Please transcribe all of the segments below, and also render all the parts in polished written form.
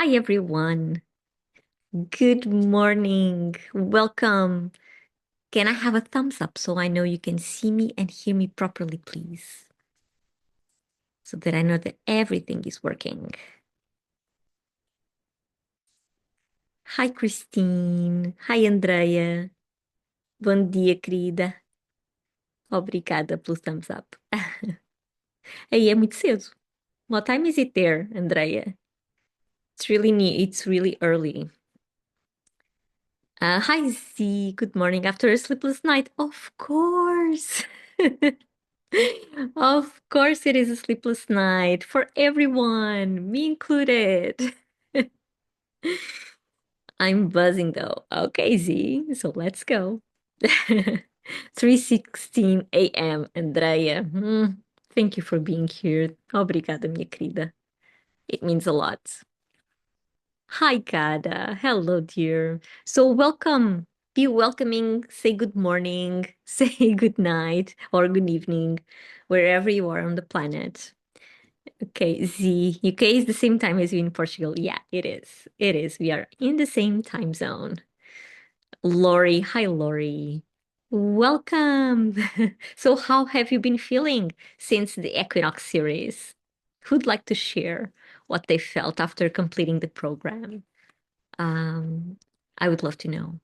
Hi, everyone. Good morning. Welcome. Can I have a thumbs up so I know you can see me and hear me properly, please? So that I know that everything is working. Hi, Christine. Hi, Andrea. Bom dia, querida. Obrigada pelo thumbs up. Aí é muito cedo. What time is it there, Andrea? It's really near. It's really early. Hi, Z. Good morning after a sleepless night. Of course. Of course, it is a sleepless night for everyone, me included. I'm buzzing though. Okay, Z, so let's go. 3:16 a.m., Andrea. Thank you for being here. Obrigada, minha querida. It means a lot. Hi, Gada. Hello, dear. So welcome. Be welcoming. Say good morning. Say good night or good evening, wherever you are on the planet. Okay, Z. UK is the same time as you in Portugal. Yeah, it is. It is. We are in the same time zone. Lori. Hi, Lori. Welcome. So, how have you been feeling since the Equinox series? Who'd like to share what they felt after completing the program? Um, I would love to know.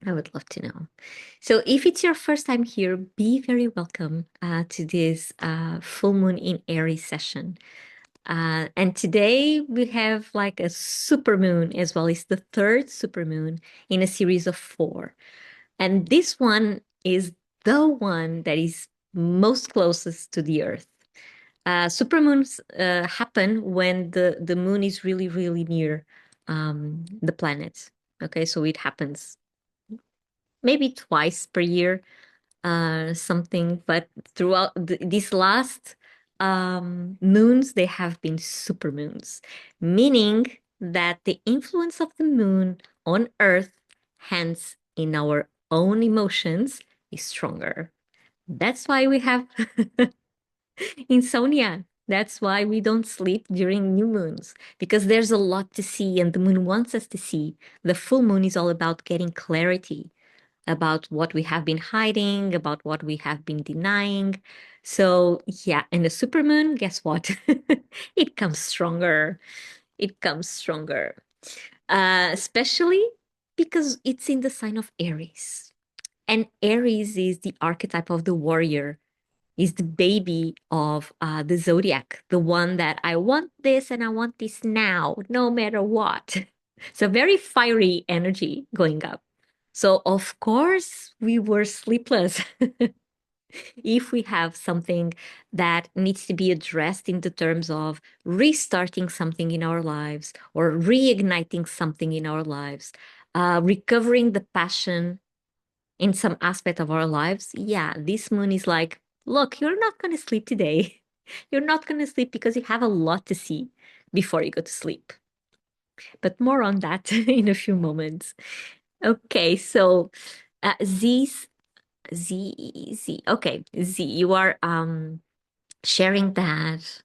I would love to know. So, if it's your first time here, be very welcome to this full moon in Aries session. And today we have like a supermoon as well. It's the third supermoon in a series of four. And this one is the one that is most closest to the Earth. Supermoons happen when the moon is really, really near the planet. Okay, so it happens maybe twice per year, something, but throughout these last moons, they have been supermoons, meaning that the influence of the moon on Earth, hence in our own emotions, is stronger. That's why we have insomnia. That's why we don't sleep during new moons, because there's a lot to see, and the moon wants us to see. The full moon is all about getting clarity about what we have been hiding, about what we have been denying. So, yeah, and the supermoon, guess what? It comes stronger. It comes stronger, especially because it's in the sign of Aries. And Aries is the archetype of the warrior, is the baby of the zodiac, the one that I want this and I want this now, no matter what. So very fiery energy going up. So of course we were sleepless if we have something that needs to be addressed in the terms of restarting something in our lives or reigniting something in our lives, recovering the passion in some aspect of our lives. Yeah, this moon is like, look, you're not going to sleep today. You're not going to sleep because you have a lot to see before you go to sleep. But more on that in a few moments. Okay, so Z's Z. Okay, Z, you are sharing that.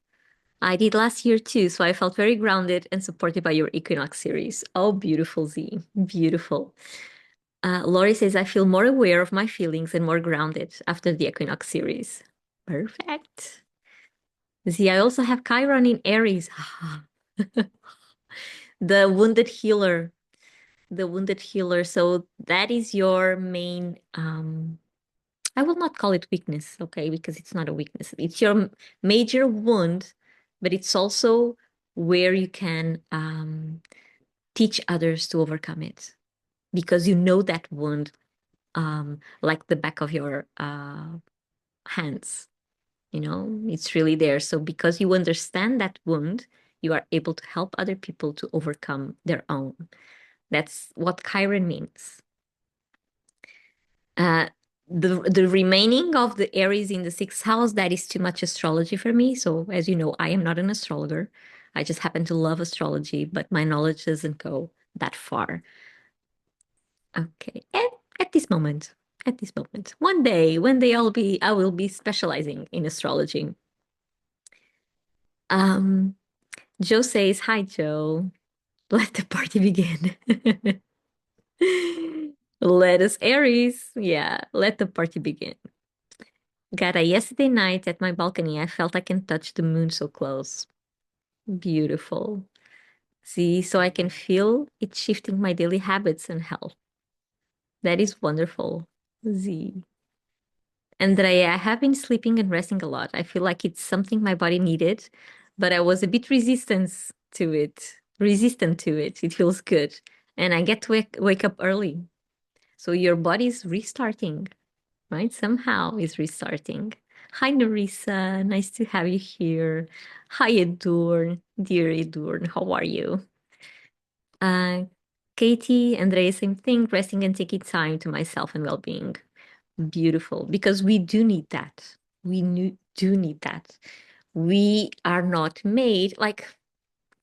I did last year too, so I felt very grounded and supported by your Equinox series. Oh, beautiful, Z. Beautiful. Lori says, I feel more aware of my feelings and more grounded after the Equinox series. Perfect. Z, I also have Chiron in Aries. The wounded healer. The wounded healer. So that is your main I will not call it weakness, okay, because it's not a weakness. It's your major wound, but it's also where you can teach others to overcome it because you know that wound like the back of your hands. You know, it's really there. So because you understand that wound, you are able to help other people to overcome their own. That's what Chiron means. Uh, the remaining of the Aries in the sixth house, that is too much astrology for me. So as you know, I am not an astrologer. I just happen to love astrology, but my knowledge doesn't go that far. Okay. And at this moment, one day I will be specializing in astrology. Um, Joe says, hi, Joe. Let the party begin. Let us, Aries. Yeah, let the party begin. Gara, yesterday night at my balcony, I felt I can touch the moon so close. Beautiful. See, so I can feel it shifting my daily habits and health. That is wonderful. Z. Andrea, I have been sleeping and resting a lot. I feel like it's something my body needed, but I was a bit resistant to it. It feels good. And I get to wake up early. So your body's restarting, right? Somehow is restarting. Hi, Narissa. Nice to have you here. Hi, Edurn. Dear Edurn, how are you? Uh, Katie, Andrea, same thing, resting and taking time to myself and well-being. Beautiful, because we do need that. Do need that. We are not made like,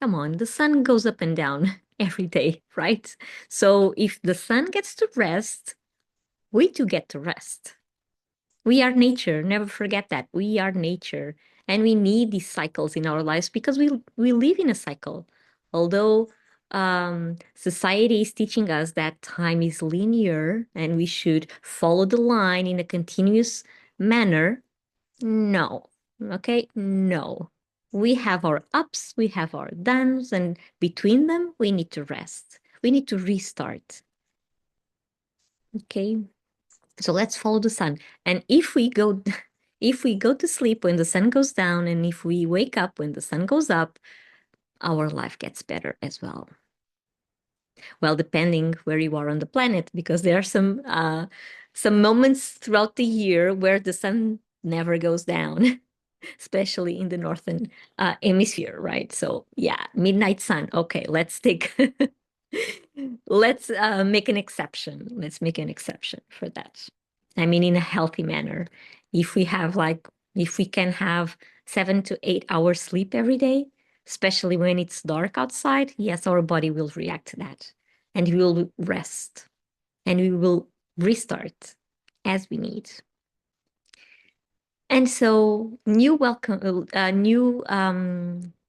come on, the sun goes up and down every day, right? So if the sun gets to rest, we too get to rest. We are nature. Never forget that. We are nature. And we need these cycles in our lives because we live in a cycle. Although society is teaching us that time is linear and we should follow the line in a continuous manner, no. Okay? No. We have our ups, we have our downs, and between them, we need to rest. We need to restart. Okay? So let's follow the sun. And if we go if we go to sleep when the sun goes down and if we wake up when the sun goes up, our life gets better as well. Well, depending where you are on the planet, because there are some moments throughout the year where the sun never goes down, especially in the northern hemisphere, right? So yeah, midnight sun. Okay, let's take let's make an exception. Let's make an exception for that. I mean, in a healthy manner. If we have if we can have 7 to 8 hours sleep every day, especially when it's dark outside, yes, our body will react to that and we will rest and we will restart as we need. And so, new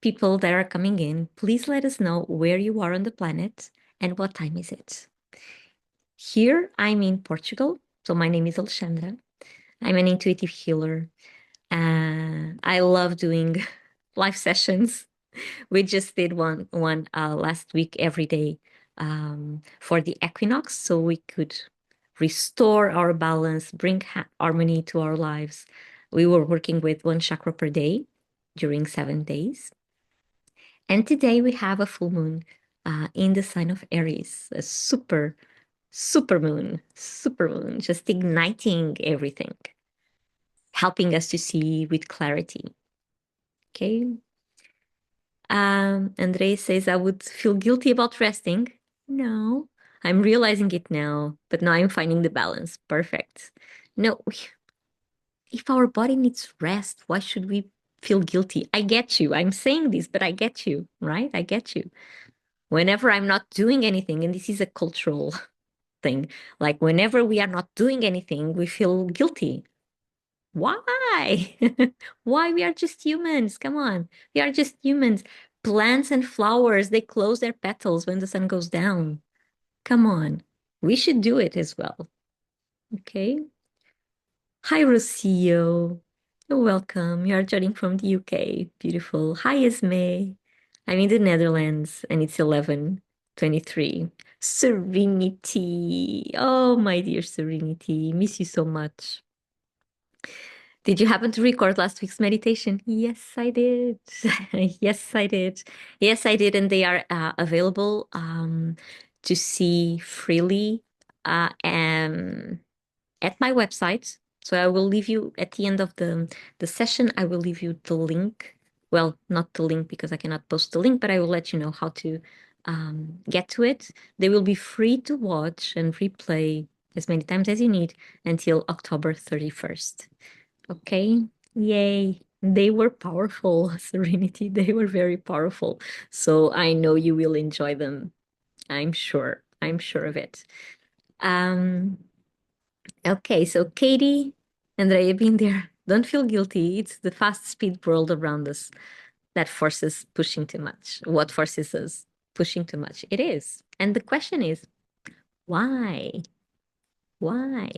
people that are coming in, please let us know where you are on the planet and what time is it. Here, I'm in Portugal. So, my name is Alexandra. I'm an intuitive healer. I love doing live sessions. We just did one last week every day for the equinox, so we could restore our balance, bring harmony to our lives. We were working with one chakra per day during 7 days. And today we have a full moon in the sign of Aries, a supermoon, just igniting everything, helping us to see with clarity. Okay. Andre says, I would feel guilty about resting. No, I'm realizing it now, but now I'm finding the balance. Perfect. No, if our body needs rest, why should we feel guilty? I get you. I'm saying this, but I get you, right? I get you. Whenever I'm not doing anything, and this is a cultural thing, like whenever we are not doing anything, we feel guilty. Why? Why? We are just humans. Come on. We are just humans. Plants and flowers, they close their petals when the sun goes down. Come on. We should do it as well. Okay. Hi, Rocio. You're welcome. You are joining from the UK. Beautiful. Hi, Esme. I'm in the Netherlands and it's 11:23. Serenity. Oh, my dear Serenity. Miss you so much. Did you happen to record last week's meditation? Yes, I did. Yes, I did. Yes, I did. And they are available to see freely at my website. So I will leave you at the end of the session, I will leave you the link. Well, not the link because I cannot post the link, but I will let you know how to get to it. They will be free to watch and replay as many times as you need until October 31st. Okay. Yay. They were powerful, Serenity. They were very powerful. So I know you will enjoy them. I'm sure. I'm sure of it. Um, okay, so Katie, Andrea, been there. Don't feel guilty. It's the fast speed world around us that forces pushing too much. What forces us? pushing too much. It is. And the question is, why? Why?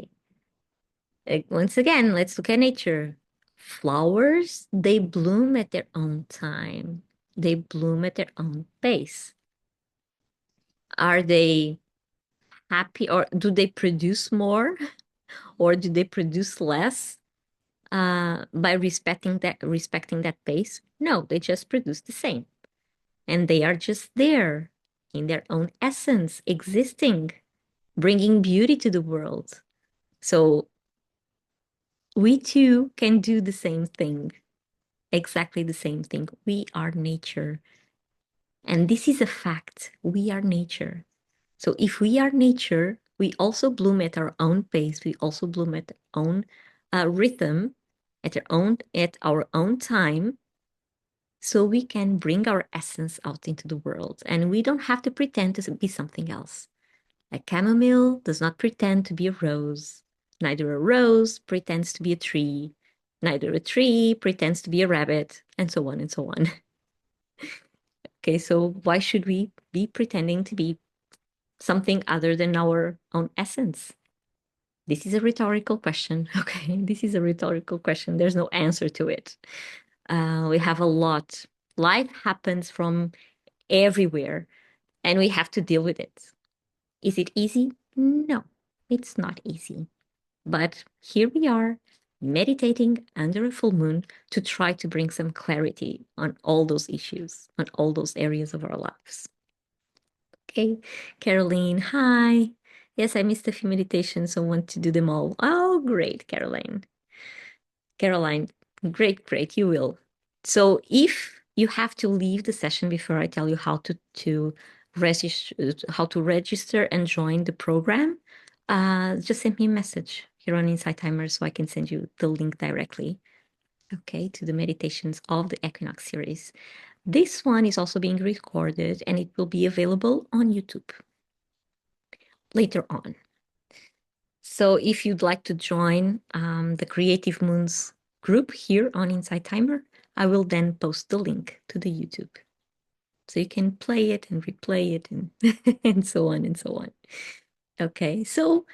Once again, let's look at nature. Flowers, they bloom at their own time. They bloom at their own pace. Are they happy, or do they produce more, or do they produce less by respecting that pace? No, they just produce the same. And they are just there in their own essence, existing, bringing beauty to the world. So we too can do the same thing, exactly the same thing. We are nature. And this is a fact. We are nature. So if we are nature, we also bloom at our own pace. We also bloom at our own rhythm, at our own time, so we can bring our essence out into the world. And we don't have to pretend to be something else. A chamomile does not pretend to be a rose. Neither a rose pretends to be a tree. Neither a tree pretends to be a rabbit, and so on and so on. Okay, so why should we be pretending to be something other than our own essence? This is a rhetorical question. Okay, this is a rhetorical question. There's no answer to it. We have a lot. Life happens from everywhere, and we have to deal with it. Is it easy? No, it's not easy. But here we are, meditating under a full moon to try to bring some clarity on all those issues, on all those areas of our lives. Okay, Caroline, hi. Yes, I missed a few meditations, so want to do them all. Oh, great, Caroline. Caroline, great, great, you will. So if you have to leave the session before I tell you how to register and join the program, just send me a message here on Insight Timer so I can send you the link directly, okay, to the meditations of the Equinox series. This one is also being recorded and it will be available on YouTube later on. So if you'd like to join the Creative Moons group here on Insight Timer, I will then post the link to the YouTube. So you can play it and replay it and, and so on and so on. Okay, so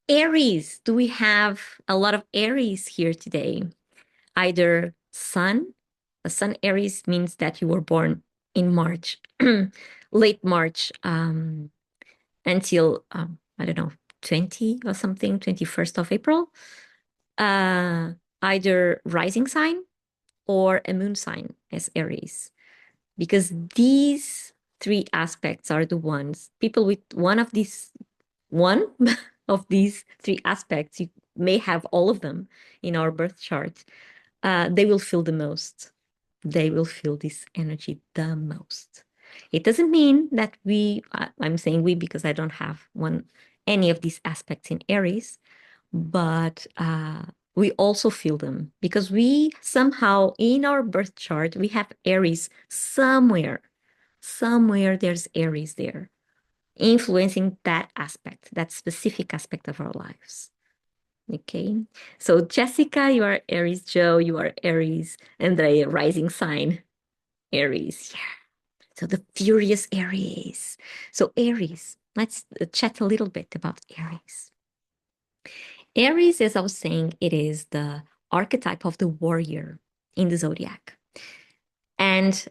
Aries, do we have a lot of Aries here today? Either Sun, a Sun Aries means that you were born in March, late March, until, I don't know, 20 or something, 21st of April. Either rising sign or a moon sign as Aries, because these three aspects are the ones people with one of these three aspects. You may have all of them in our birth chart. They will feel the most. They will feel this energy the most. It doesn't mean that I'm saying we because I don't have any of these aspects in Aries, but we also feel them because we somehow in our birth chart, we have Aries somewhere. Somewhere there's Aries there, influencing that aspect, that specific aspect of our lives. Okay. So Jessica, you are Aries. Joe, you are Aries. Andrea, rising sign, Aries. Yeah. So the furious Aries. So Aries, let's chat a little bit about Aries. Aries, as I was saying, it is the archetype of the warrior in the zodiac. And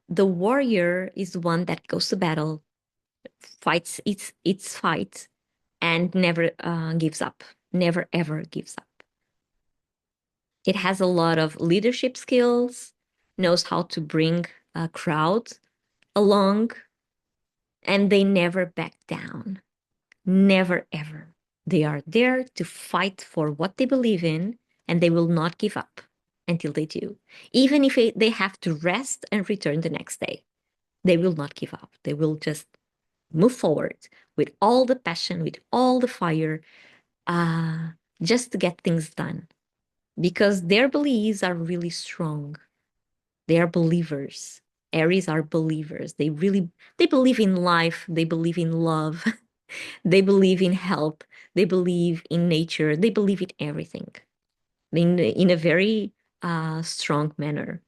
the warrior is the one that goes to battle, fights its fight, and never gives up, never ever gives up. It has a lot of leadership skills, knows how to bring a crowd along, and they never back down. Never ever. They are there to fight for what they believe in, and they will not give up until they do. Even if they have to rest and return the next day, they will not give up. They will just move forward with all the passion, with all the fire, just to get things done. Because their beliefs are really strong. They are believers. Aries are believers. They believe in life. They believe in love. They believe in help. They believe in nature. They believe in everything in a very strong manner.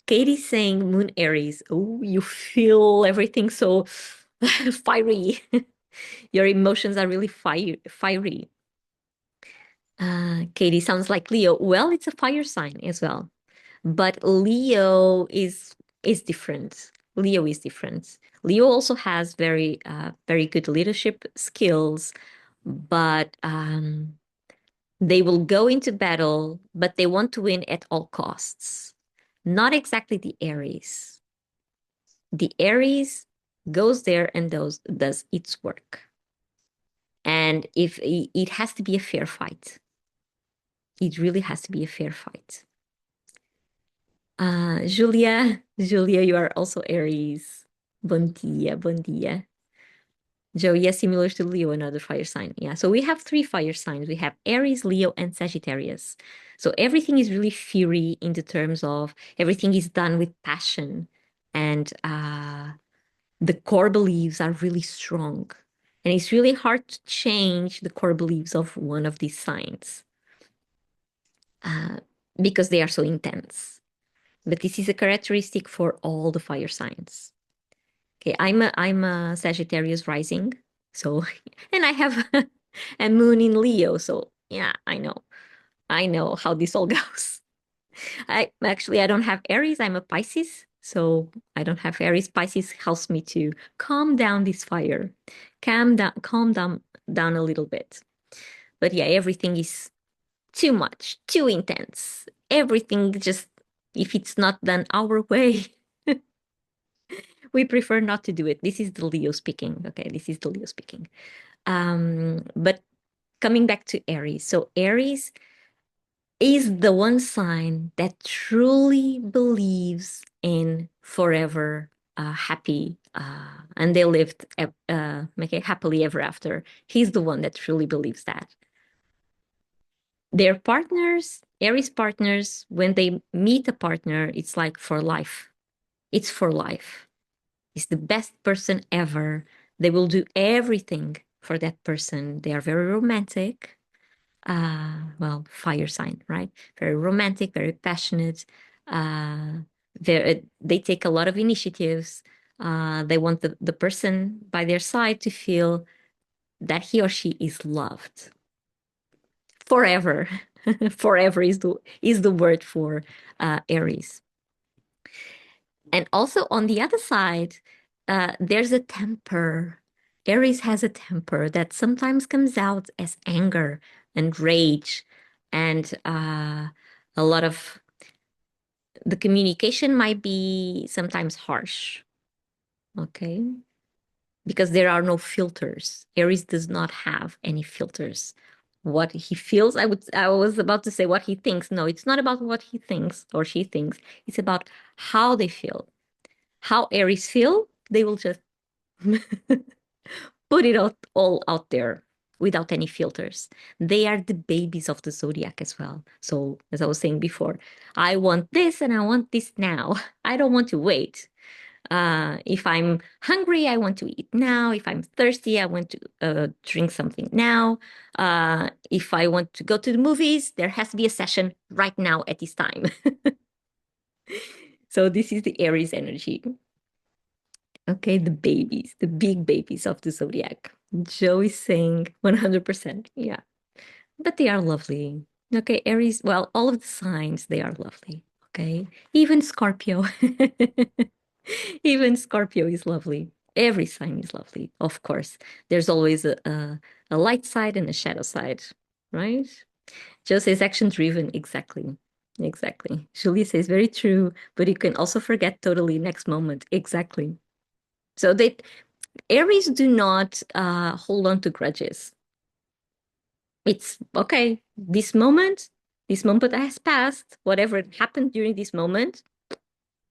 Katie's saying Moon Aries. Oh, you feel everything so fiery. Your emotions are really fiery. Katie sounds like Leo. Well, it's a fire sign as well, but Leo is different. Leo is different. Leo also has very good leadership skills, but they will go into battle, but they want to win at all costs. Not exactly the Aries. The Aries goes there and does its work. And if it has to be a fair fight, it really has to be a fair fight. Julia, you are also Aries. Bom dia, bom dia. Joe, yes, similar to Leo, another fire sign. Yeah, so we have three fire signs. We have Aries, Leo, and Sagittarius. So everything is really fiery in the terms of everything is done with passion, and the core beliefs are really strong. And it's really hard to change the core beliefs of one of these signs uh, because they are so intense. But this is a characteristic for all the fire signs. Okay, I'm a Sagittarius rising, so and I have a moon in Leo, so yeah, I know how this all goes. I don't have Aries, I'm a Pisces, so I don't have Aries. Pisces helps me to calm down this fire, calm down a little bit. But yeah, everything is too much, too intense. Everything just if it's not done our way, we prefer not to do it. This is the Leo speaking. Okay, this is the Leo speaking. But coming back to Aries. So Aries is the one sign that truly believes in forever happy and they lived okay, happily ever after. He's the one that truly believes that. Their partners, Aries partners, when they meet a partner, it's like for life. It's for life. Is the best person ever. They will do everything for that person. They are very romantic. Well, fire sign, right? Very romantic, very passionate. They take a lot of initiatives. They want the person by their side to feel that he or she is loved forever. Forever is the word for Aries. And also on the other side, there's a temper. Aries has a temper that sometimes comes out as anger and rage, and a lot of the communication might be sometimes harsh. Okay. Because there are no filters. Aries does not have any filters. What he feels, I was about to say what he thinks. No, it's not about what he thinks or she thinks. It's about how they feel. How Aries feel, they will just put it all out there without any filters. They are the babies of the zodiac as well. So, as I was saying before, I want this and I want this now. I don't want to wait. If I'm hungry, I want to eat now. If I'm thirsty, I want to drink something now. If I want to go to the movies, there has to be a session right now at this time. So, this is the Aries energy. Okay, the babies, the big babies of the zodiac. Joe is saying 100%. Yeah, but they are lovely. Okay, Aries, well, all of the signs, they are lovely. Okay, even Scorpio. Even Scorpio is lovely. Every sign is lovely, of course. There's always a light side and a shadow side, right? Joe says action driven. Exactly. Exactly. Julie says very true, but you can also forget totally next moment. Exactly. So they Aries do not hold on to grudges. It's okay. This moment has passed. Whatever happened during this moment,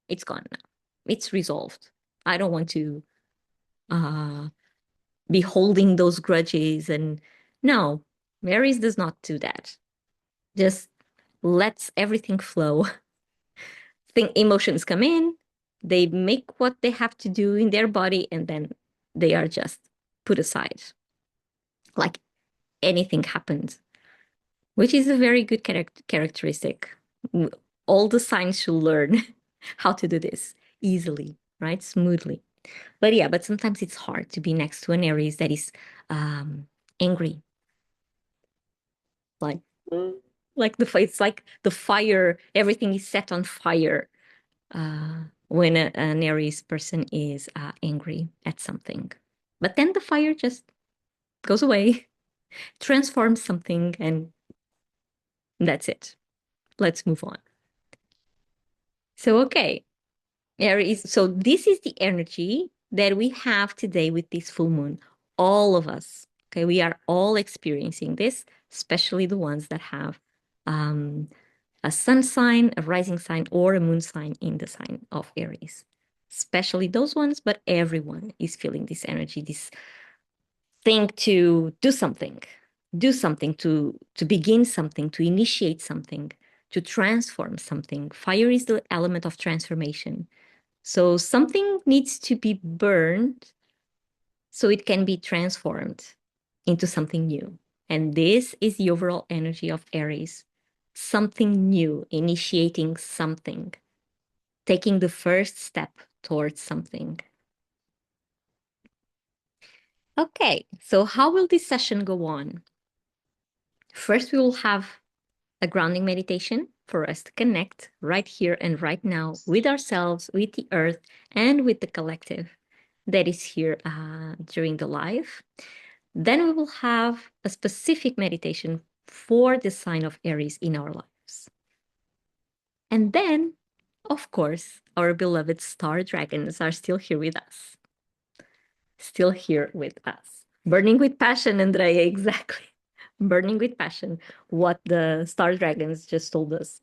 it's gone now. It's resolved. I don't want to uh, be holding those grudges. And no, Aries does not do that. Just lets everything flow. Think emotions come in, they make what they have to do in their body, and then they are just put aside. Like anything happened, which is a very good characteristic. all the signs should learn how to do this easily, right? Smoothly. But yeah, but sometimes it's hard to be next to an Aries that is angry, like mm, like it's like the fire. Everything is set on fire when an Aries person is angry at something. But then the fire just goes away, transforms something, and that's it. Let's move on. So, okay, Aries. So, this is the energy that we have today with this full moon. All of us. Okay, we are all experiencing this, especially the ones that have um, a sun sign, a rising sign, or a moon sign in the sign of Aries. Especially those ones, but everyone is feeling this energy, this thing to do something to begin something, to initiate something, to transform something. Fire is the element of transformation. So something needs to be burned so it can be transformed into something new. And this is the overall energy of Aries. Something new, initiating something, taking the first step towards something. Okay, so how will this session go on? First, we will have a grounding meditation for us to connect right here and right now with ourselves, with the earth, and with the collective that is here during the live. Then we will have a specific meditation for the sign of Aries in our lives. And then, of course, our beloved star dragons are still here with us. Still here with us. Burning with passion, Andrea, exactly. Burning with passion, what the star dragons just told us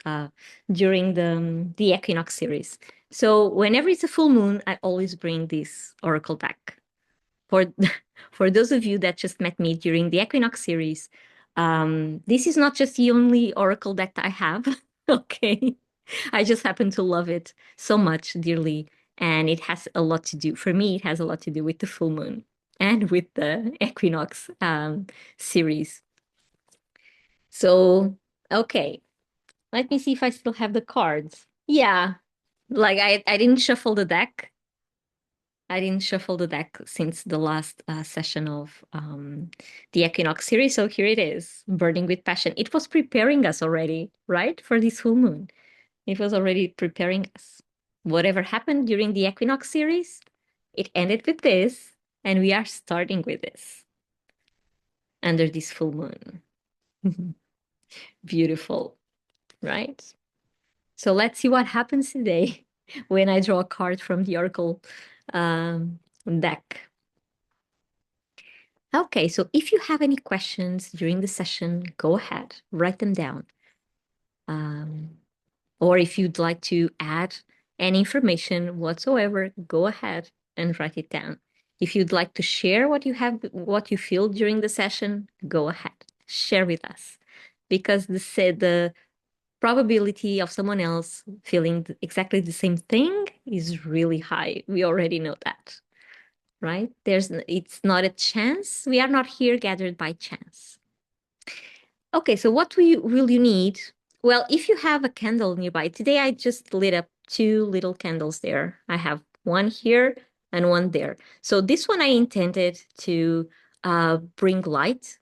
during the equinox series. So whenever it's a full moon, I always bring this oracle deck. For for those of you that just met me during the equinox series, this is not just the only oracle deck that I have. Okay, I just happen to love it so much dearly, and it has a lot to do for me. It has a lot to do with the full moon and with the equinox series. So, okay, let me see if I still have the cards. Yeah, like I didn't shuffle the deck. I didn't shuffle the deck since the last session of the Equinox series. So here it is, Burning with Passion. It was preparing us already, right? For this full moon. It was already preparing us. Whatever happened during the Equinox series, it ended with this, and we are starting with this under this full moon. Beautiful, right? So let's see what happens today when I draw a card from the Oracle deck. Okay, so if you have any questions during the session, go ahead, write them down. Or if you'd like to add any information whatsoever, go ahead and write it down. If you'd like to share what you have, what you feel during the session, go ahead, share with us, because the probability of someone else feeling exactly the same thing is really high. We already know that, right? It's not a chance. We are not here gathered by chance. Okay, so what will you need? Well, if you have a candle nearby, today I just lit up two little candles there. I have one here and one there. So this one I intended to bring light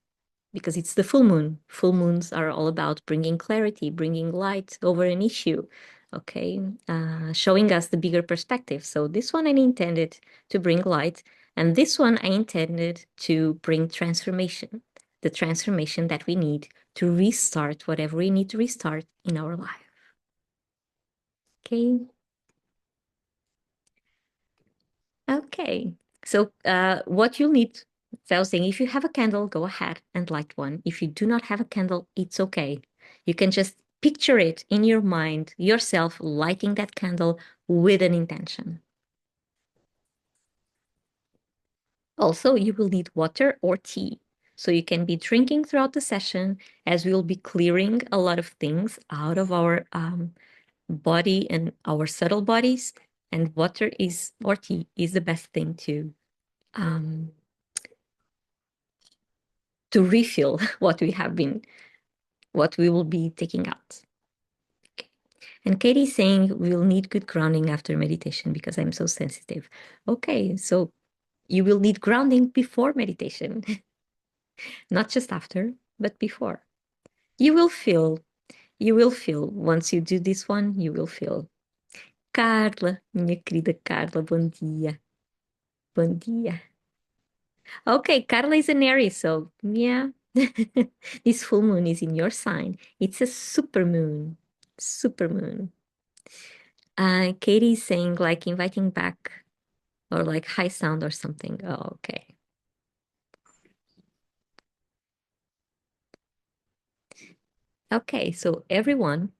because it's the full moon. Full moons are all about bringing clarity, bringing light over an issue, okay? Showing us the bigger perspective. So this one I intended to bring light, and this one I intended to bring transformation, the transformation that we need to restart whatever we need to restart in our life, okay? Okay, so what you'll need, so I was saying, if you have a candle, go ahead and light one. If you do not have a candle, it's okay. You can just picture it in your mind, yourself lighting that candle with an intention. Also, you will need water or tea. So you can be drinking throughout the session as we'll be clearing a lot of things out of our body and our subtle bodies. And water is, or tea is the best thing um, to refill what we will be taking out. Okay. And Katie's saying we'll need good grounding after meditation because I'm so sensitive. Okay, so you will need grounding before meditation, not just after, but before. You will feel, you will feel, once you do this one, you will feel. Carla, minha querida Carla, bom dia. Bom dia. Okay, Carla is an Aries, so yeah. This full moon is in your sign. It's a super moon. Super moon. Katie is saying like inviting back or like high sound or something. Oh, okay. Okay, so everyone,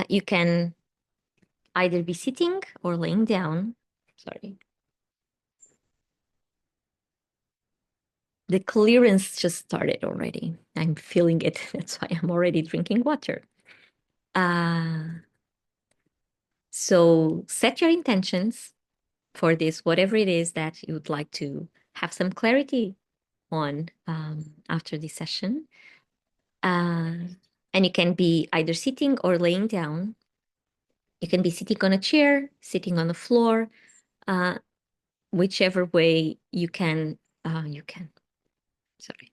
you can either be sitting or laying down. Sorry. The clearance just started already. I'm feeling it. That's why I'm already drinking water. So set your intentions for this, whatever it is that you would like to have some clarity on after this session. And you can be either sitting or laying down. You can be sitting on a chair, sitting on the floor, uh, whichever way you can. You can. Sorry.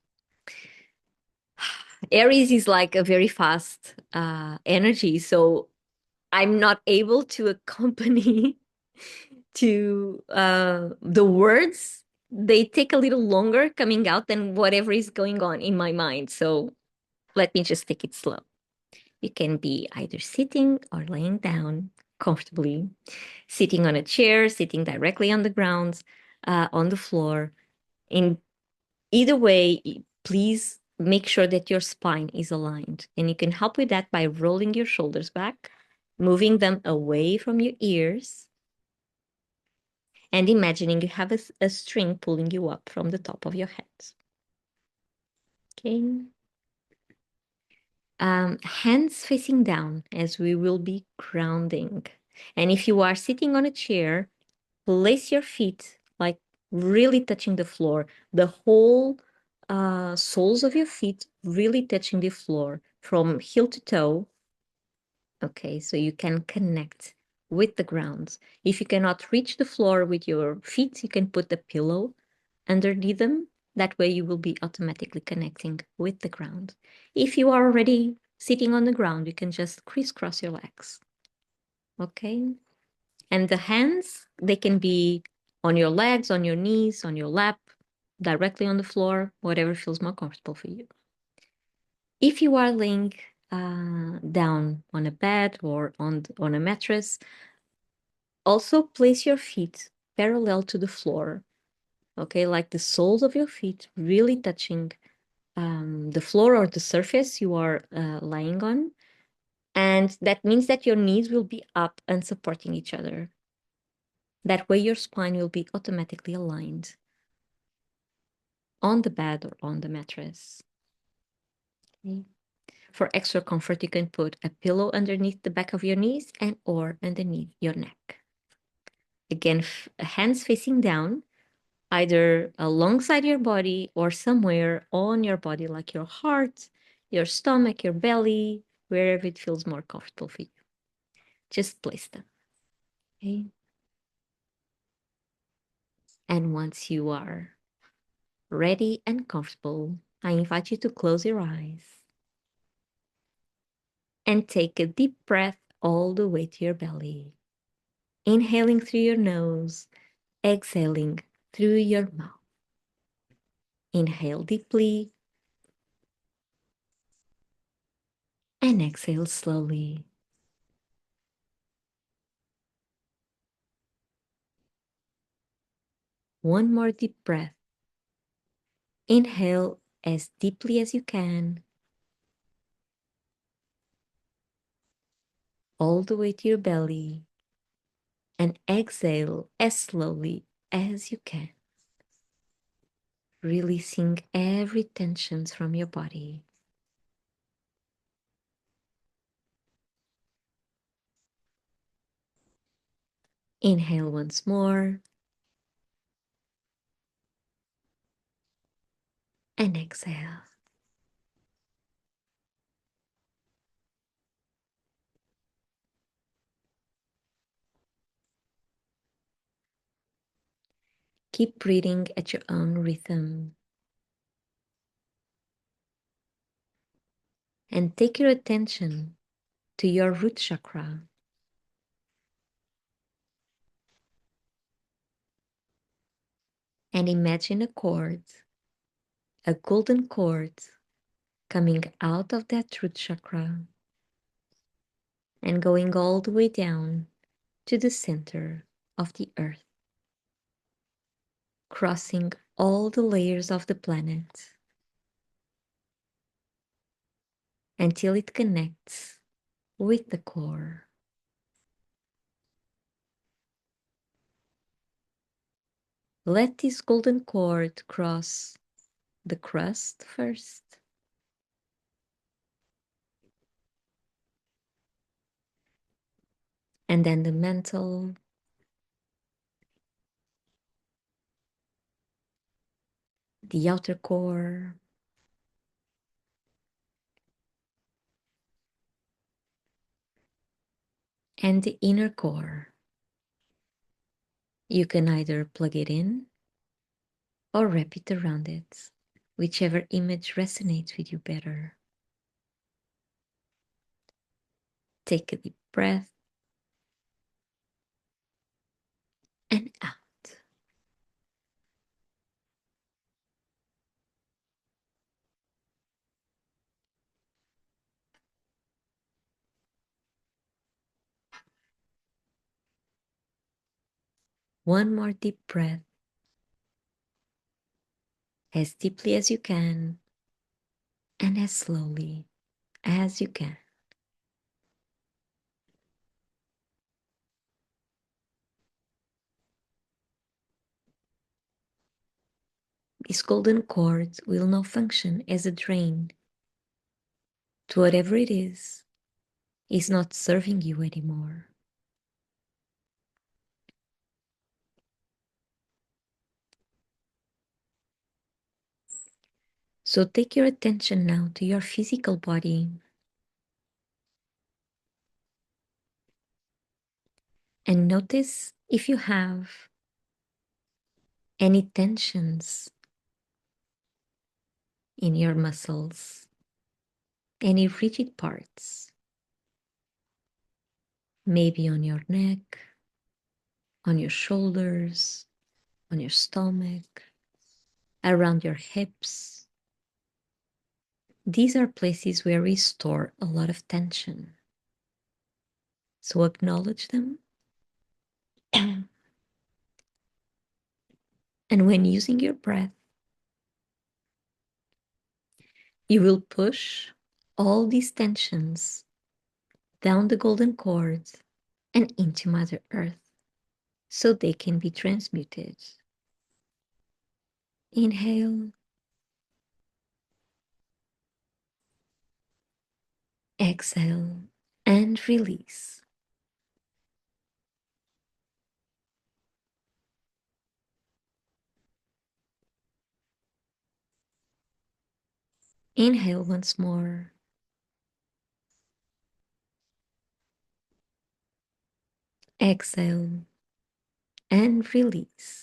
Aries is like a very fast energy, so I'm not able to accompany to the words. They take a little longer coming out than whatever is going on in my mind. So let me just take it slow. You can be either sitting or laying down comfortably, sitting on a chair, sitting directly on the ground, on the floor. In either way, please make sure that your spine is aligned. And you can help with that by rolling your shoulders back, moving them away from your ears, and imagining you have a string pulling you up from the top of your head. Okay. Hands facing down as we will be grounding. And if you are sitting on a chair, place your feet like really touching the floor, the whole soles of your feet really touching the floor from heel to toe. Okay, so you can connect with the ground. If you cannot reach the floor with your feet, you can put a pillow underneath them. That way you will be automatically connecting with the ground. If you are already sitting on the ground, you can just crisscross your legs. Okay? And the hands, they can be on your legs, on your knees, on your lap, directly on the floor, whatever feels more comfortable for you. If you are laying down on a bed or on a mattress, also place your feet parallel to the floor, okay, like the soles of your feet really touching the floor or the surface you are lying on. And that means that your knees will be up and supporting each other. That way your spine will be automatically aligned on the bed or on the mattress. Okay. For extra comfort, you can put a pillow underneath the back of your knees and or underneath your neck. Again, hands facing down, either alongside your body or somewhere on your body, like your heart, your stomach, your belly, wherever it feels more comfortable for you. Just place them. Okay. And once you are ready and comfortable, I invite you to close your eyes and take a deep breath all the way to your belly. Inhaling through your nose, exhaling through your mouth. Inhale deeply and exhale slowly. One more deep breath. Inhale as deeply as you can, all the way to your belly, and exhale as slowly as you can, releasing every tension from your body. Inhale once more, and exhale. Keep breathing at your own rhythm. And take your attention to your root chakra. And imagine a cord, a golden cord, coming out of that root chakra and going all the way down to the center of the earth, crossing all the layers of the planet until it connects with the core. Let this golden cord cross the crust first, and then the mantle, the outer core, and the inner core. You can either plug it in or wrap it around it, whichever image resonates with you better. Take a deep breath and out. One more deep breath, as deeply as you can and as slowly as you can. This golden cord will now function as a drain to whatever it is not serving you anymore. So take your attention now to your physical body and notice if you have any tensions in your muscles, any rigid parts, maybe on your neck, on your shoulders, on your stomach, around your hips. These are places where we store a lot of tension. So acknowledge them. And when using your breath, you will push all these tensions down the golden cord and into Mother Earth so they can be transmuted. Inhale, exhale, and release. Inhale once more. Exhale and release.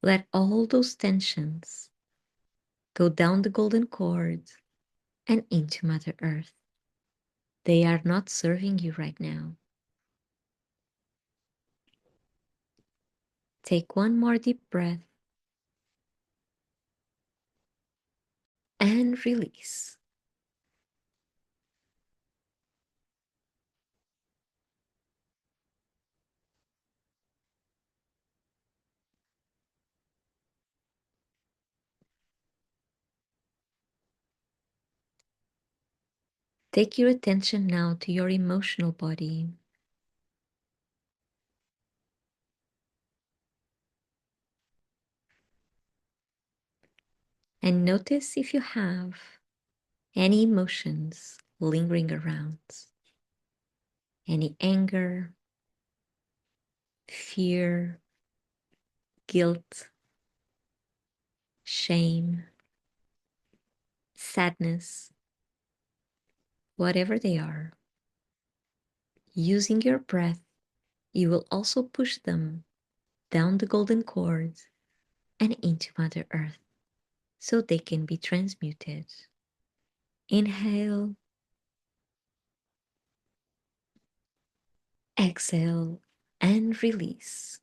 Let all those tensions go down the golden cord and into Mother Earth. They are not serving you right now. Take one more deep breath and release. Take your attention now to your emotional body. And notice if you have any emotions lingering around. Any anger, fear, guilt, shame, sadness, whatever they are. Using your breath, you will also push them down the golden cords and into Mother Earth so they can be transmuted. Inhale, exhale, and release.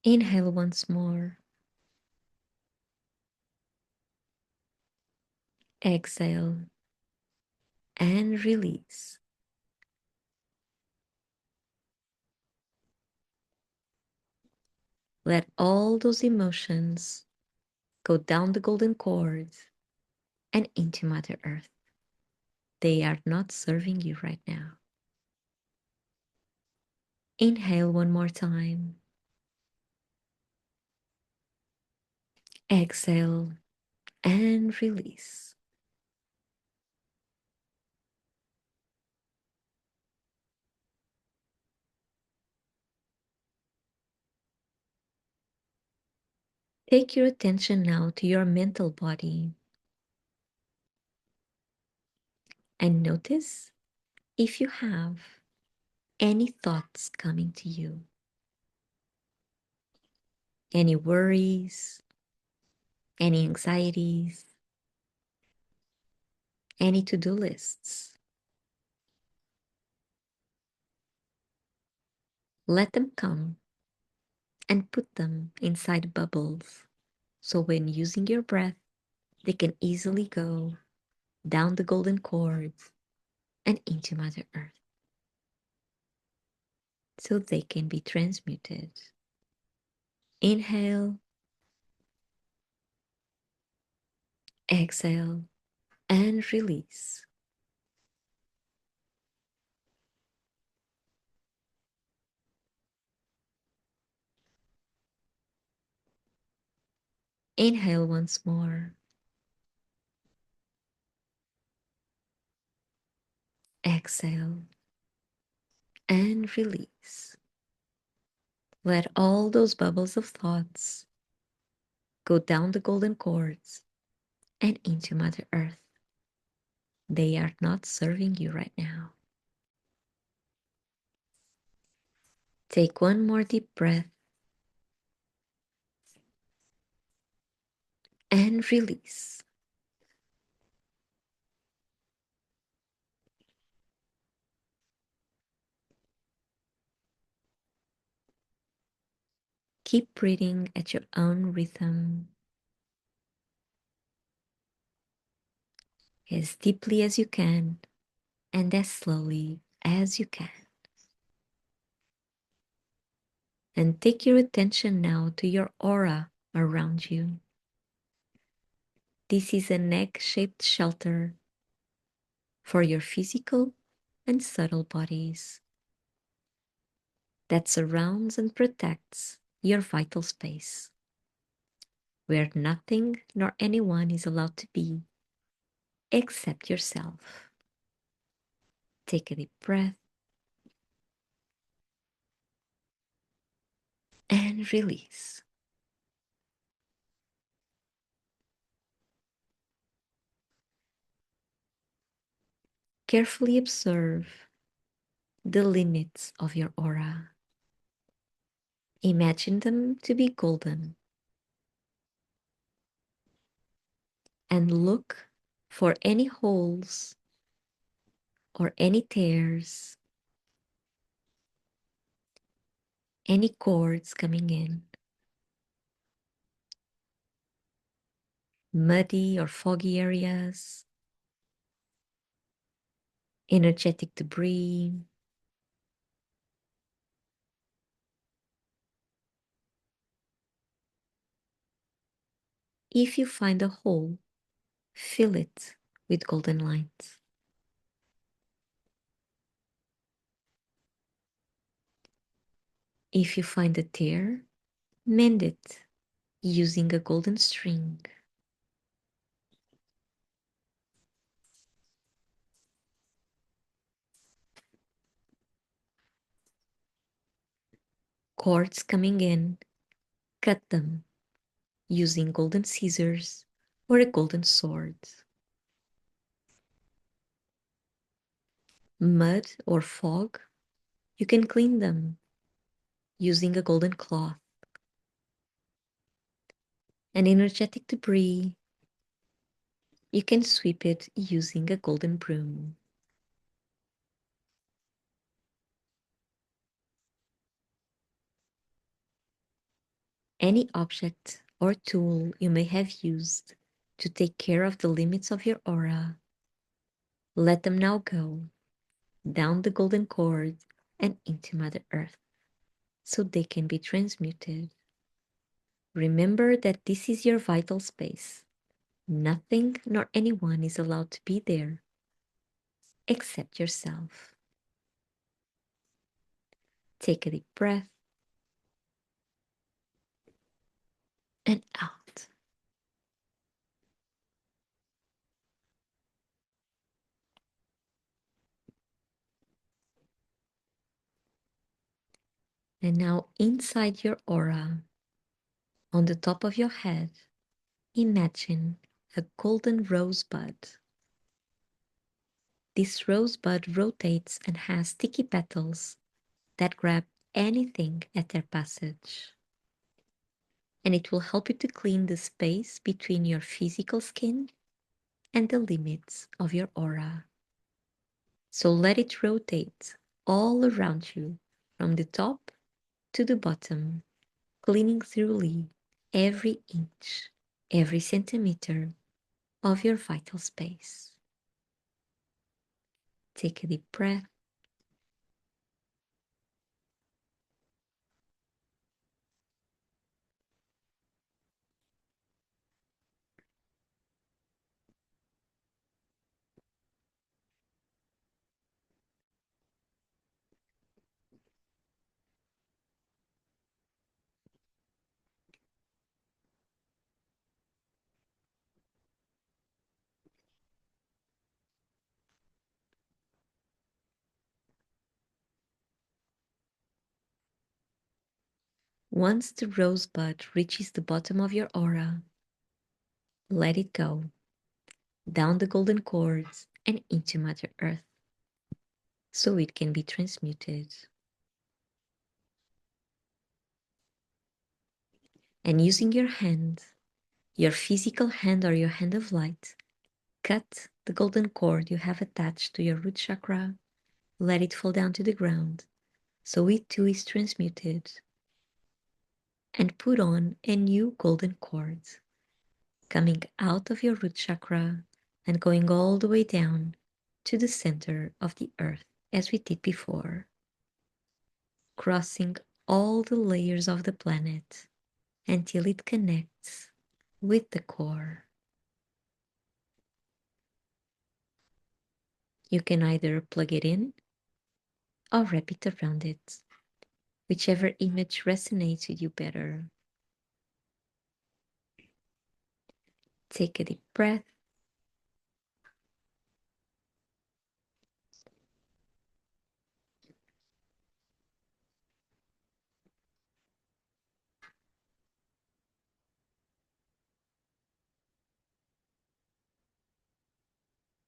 Inhale once more. Exhale and release. Let all those emotions go down the golden cords and into Mother Earth. They are not serving you right now. Inhale one more time. Exhale and release. Take your attention now to your mental body and notice if you have any thoughts coming to you, any worries, any anxieties, any to-do lists. Let them come and put them inside bubbles. So when using your breath, they can easily go down the golden cords and into Mother Earth so they can be transmuted. Inhale, exhale, and release. Inhale once more. Exhale and release. Let all those bubbles of thoughts go down the golden cords and into Mother Earth. They are not serving you right now. Take one more deep breath and release. Keep breathing at your own rhythm, as deeply as you can and as slowly as you can. And take your attention now to your aura around you. This is an egg-shaped shelter for your physical and subtle bodies that surrounds and protects your vital space, where nothing nor anyone is allowed to be except yourself. Take a deep breath and release. Carefully observe the limits of your aura. Imagine them to be golden and look for any holes or any tears, any cords coming in, muddy or foggy areas, energetic debris. If you find a hole, fill it with golden light. If you find a tear, mend it using a golden string. Cords coming in, cut them using golden scissors or a golden sword. Mud or fog, you can clean them using a golden cloth. And energetic debris, you can sweep it using a golden broom. Any object or tool you may have used to take care of the limits of your aura, let them now go down the golden cord and into Mother Earth so they can be transmuted. Remember that this is your vital space. Nothing nor anyone is allowed to be there except yourself. Take a deep breath and out. And now inside your aura, on the top of your head, imagine a golden rosebud. This rosebud rotates and has sticky petals that grab anything at their passage. And it will help you to clean the space between your physical skin and the limits of your aura. So let it rotate all around you from the top to the bottom, cleaning thoroughly every inch, every centimeter of your vital space. Take a deep breath. Once the rosebud reaches the bottom of your aura, let it go down the golden cords and into Mother Earth so it can be transmuted. And using your hand, your physical hand or your hand of light, cut the golden cord you have attached to your root chakra, let it fall down to the ground so it too is transmuted, and put on a new golden cord coming out of your root chakra and going all the way down to the center of the earth as we did before, crossing all the layers of the planet until it connects with the core. You can either plug it in or wrap it around it, whichever image resonates with you better. Take a deep breath.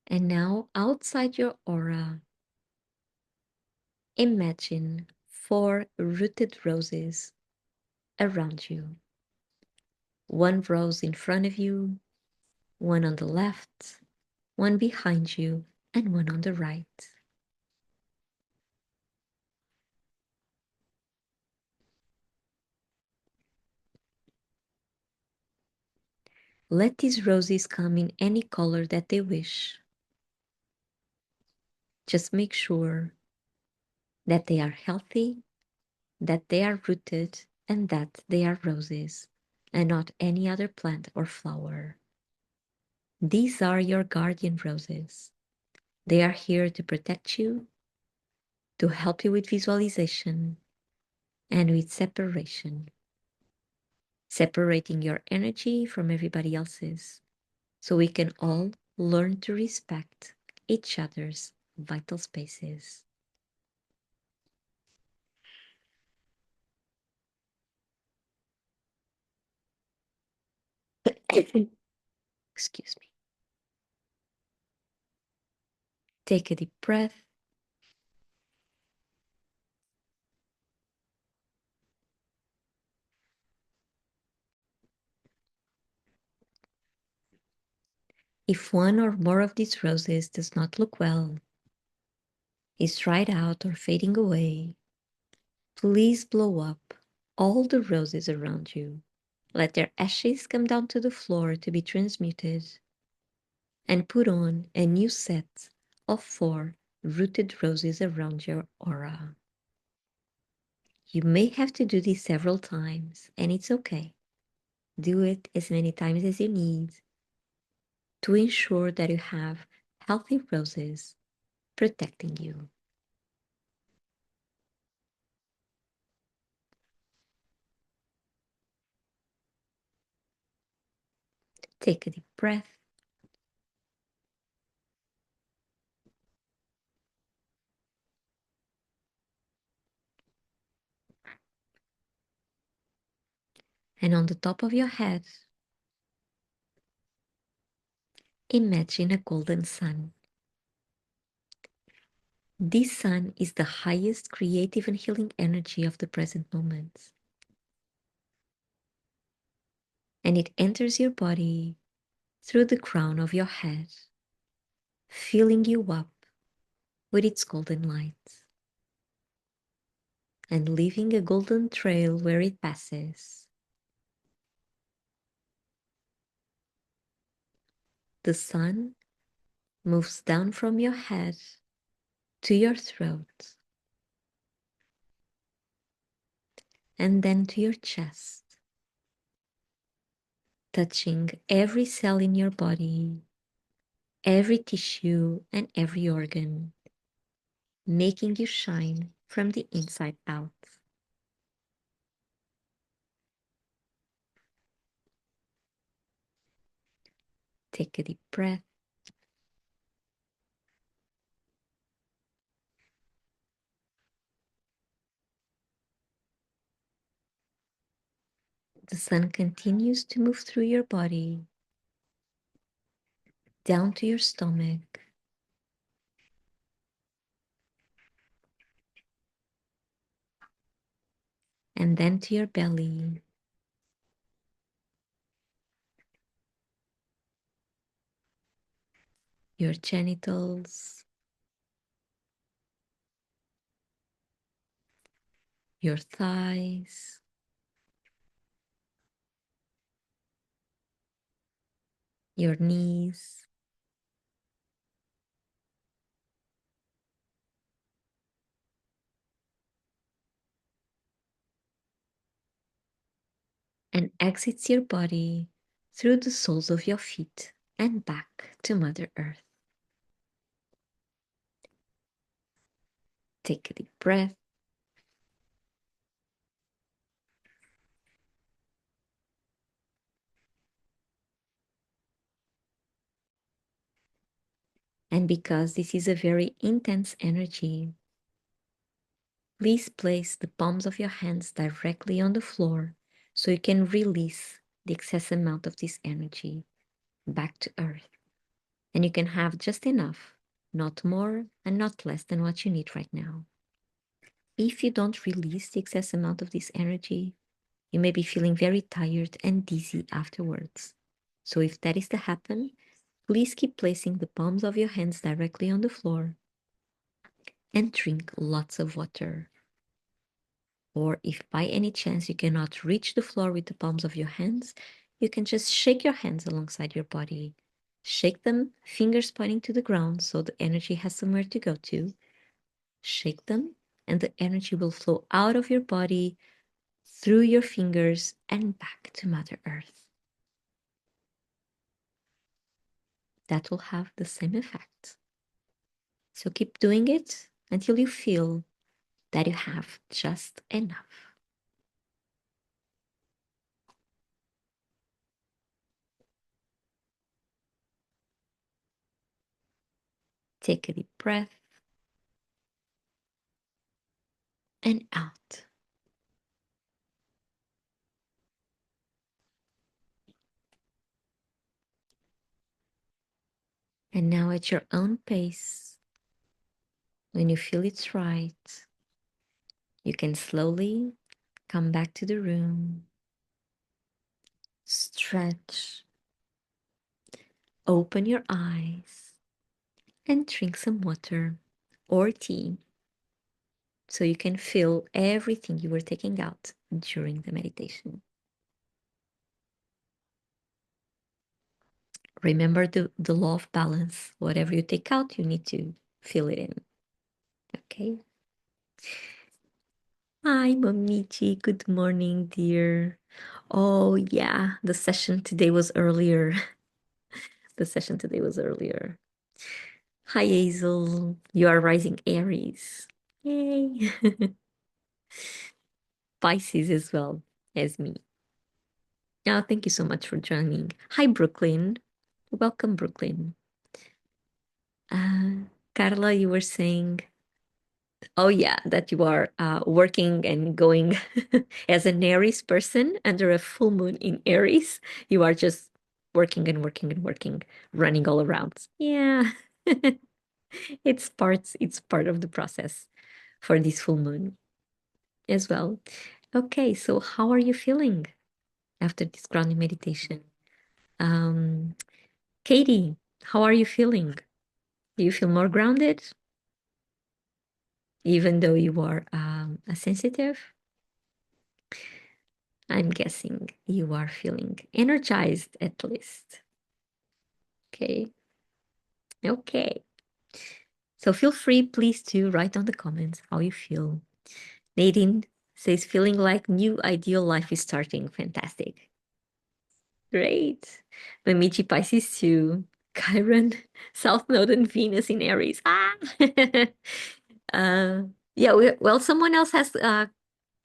And now, outside your aura, imagine 4 rooted roses around you. One rose in front of you, one on the left, one behind you, and one on the right. Let these roses come in any color that they wish. Just make sure that they are healthy, that they are rooted, and that they are roses, and not any other plant or flower. These are your guardian roses. They are here to protect you, to help you with visualization, and with separation. Separating your energy from everybody else's, so we can all learn to respect each other's vital spaces. Excuse me. Take a deep breath. If one or more of these roses does not look well, is dried out or fading away, please blow up all the roses around you. Let their ashes come down to the floor to be transmuted, and put on a new set of 4 rooted roses around your aura. You may have to do this several times, and it's okay. Do it as many times as you need to ensure that you have healthy roses protecting you. Take a deep breath. And on the top of your head, imagine a golden sun. This sun is the highest creative and healing energy of the present moment. And it enters your body through the crown of your head, filling you up with its golden light and leaving a golden trail where it passes. The sun moves down from your head to your throat and then to your chest, touching every cell in your body, every tissue and every organ, making you shine from the inside out. Take a deep breath. The sun continues to move through your body, down to your stomach, and then to your belly, your genitals, your thighs, your knees, and exits your body through the soles of your feet and back to Mother Earth. Take a deep breath. And because this is a very intense energy, please place the palms of your hands directly on the floor so you can release the excess amount of this energy back to Earth. And you can have just enough, not more and not less than what you need right now. If you don't release the excess amount of this energy, you may be feeling very tired and dizzy afterwards. So if that is to happen, please keep placing the palms of your hands directly on the floor and drink lots of water. Or if by any chance you cannot reach the floor with the palms of your hands, you can just shake your hands alongside your body. Shake them, fingers pointing to the ground so the energy has somewhere to go to. Shake them, and the energy will flow out of your body through your fingers and back to Mother Earth. That will have the same effect. So keep doing it until you feel that you have just enough. Take a deep breath and out. And now at your own pace, when you feel it's right, you can slowly come back to the room, stretch, open your eyes, and drink some water or tea so you can feel everything you were taking out during the meditation. Remember the law of balance. Whatever you take out, you need to feel it in. Okay? Hi, Mamichi. Good morning, dear. Oh, yeah, the session today was earlier. The session today was earlier. Hi, Hazel. You are rising Aries. Yay. Pisces as well as me. Oh, thank you so much for joining. Hi, Brooklyn. Welcome, Brooklyn. Carla, you were saying, oh, yeah, that you are working and going as an Aries person under a full moon in Aries. You are just working and working and working, running all around. Yeah, it's part of the process for this full moon as well. Okay, so how are you feeling after this grounding meditation? Um, Katie, how are you feeling? Do you feel more grounded, even though you are a sensitive? I'm guessing you are feeling energized at least. Okay. Okay. So feel free, please, to write on the comments how you feel. Nadine says, feeling like new ideal life is starting. Fantastic. Great. Mamichi Pisces too. Chiron, South Node, and Venus in Aries. Ah! uh, yeah, well, someone else has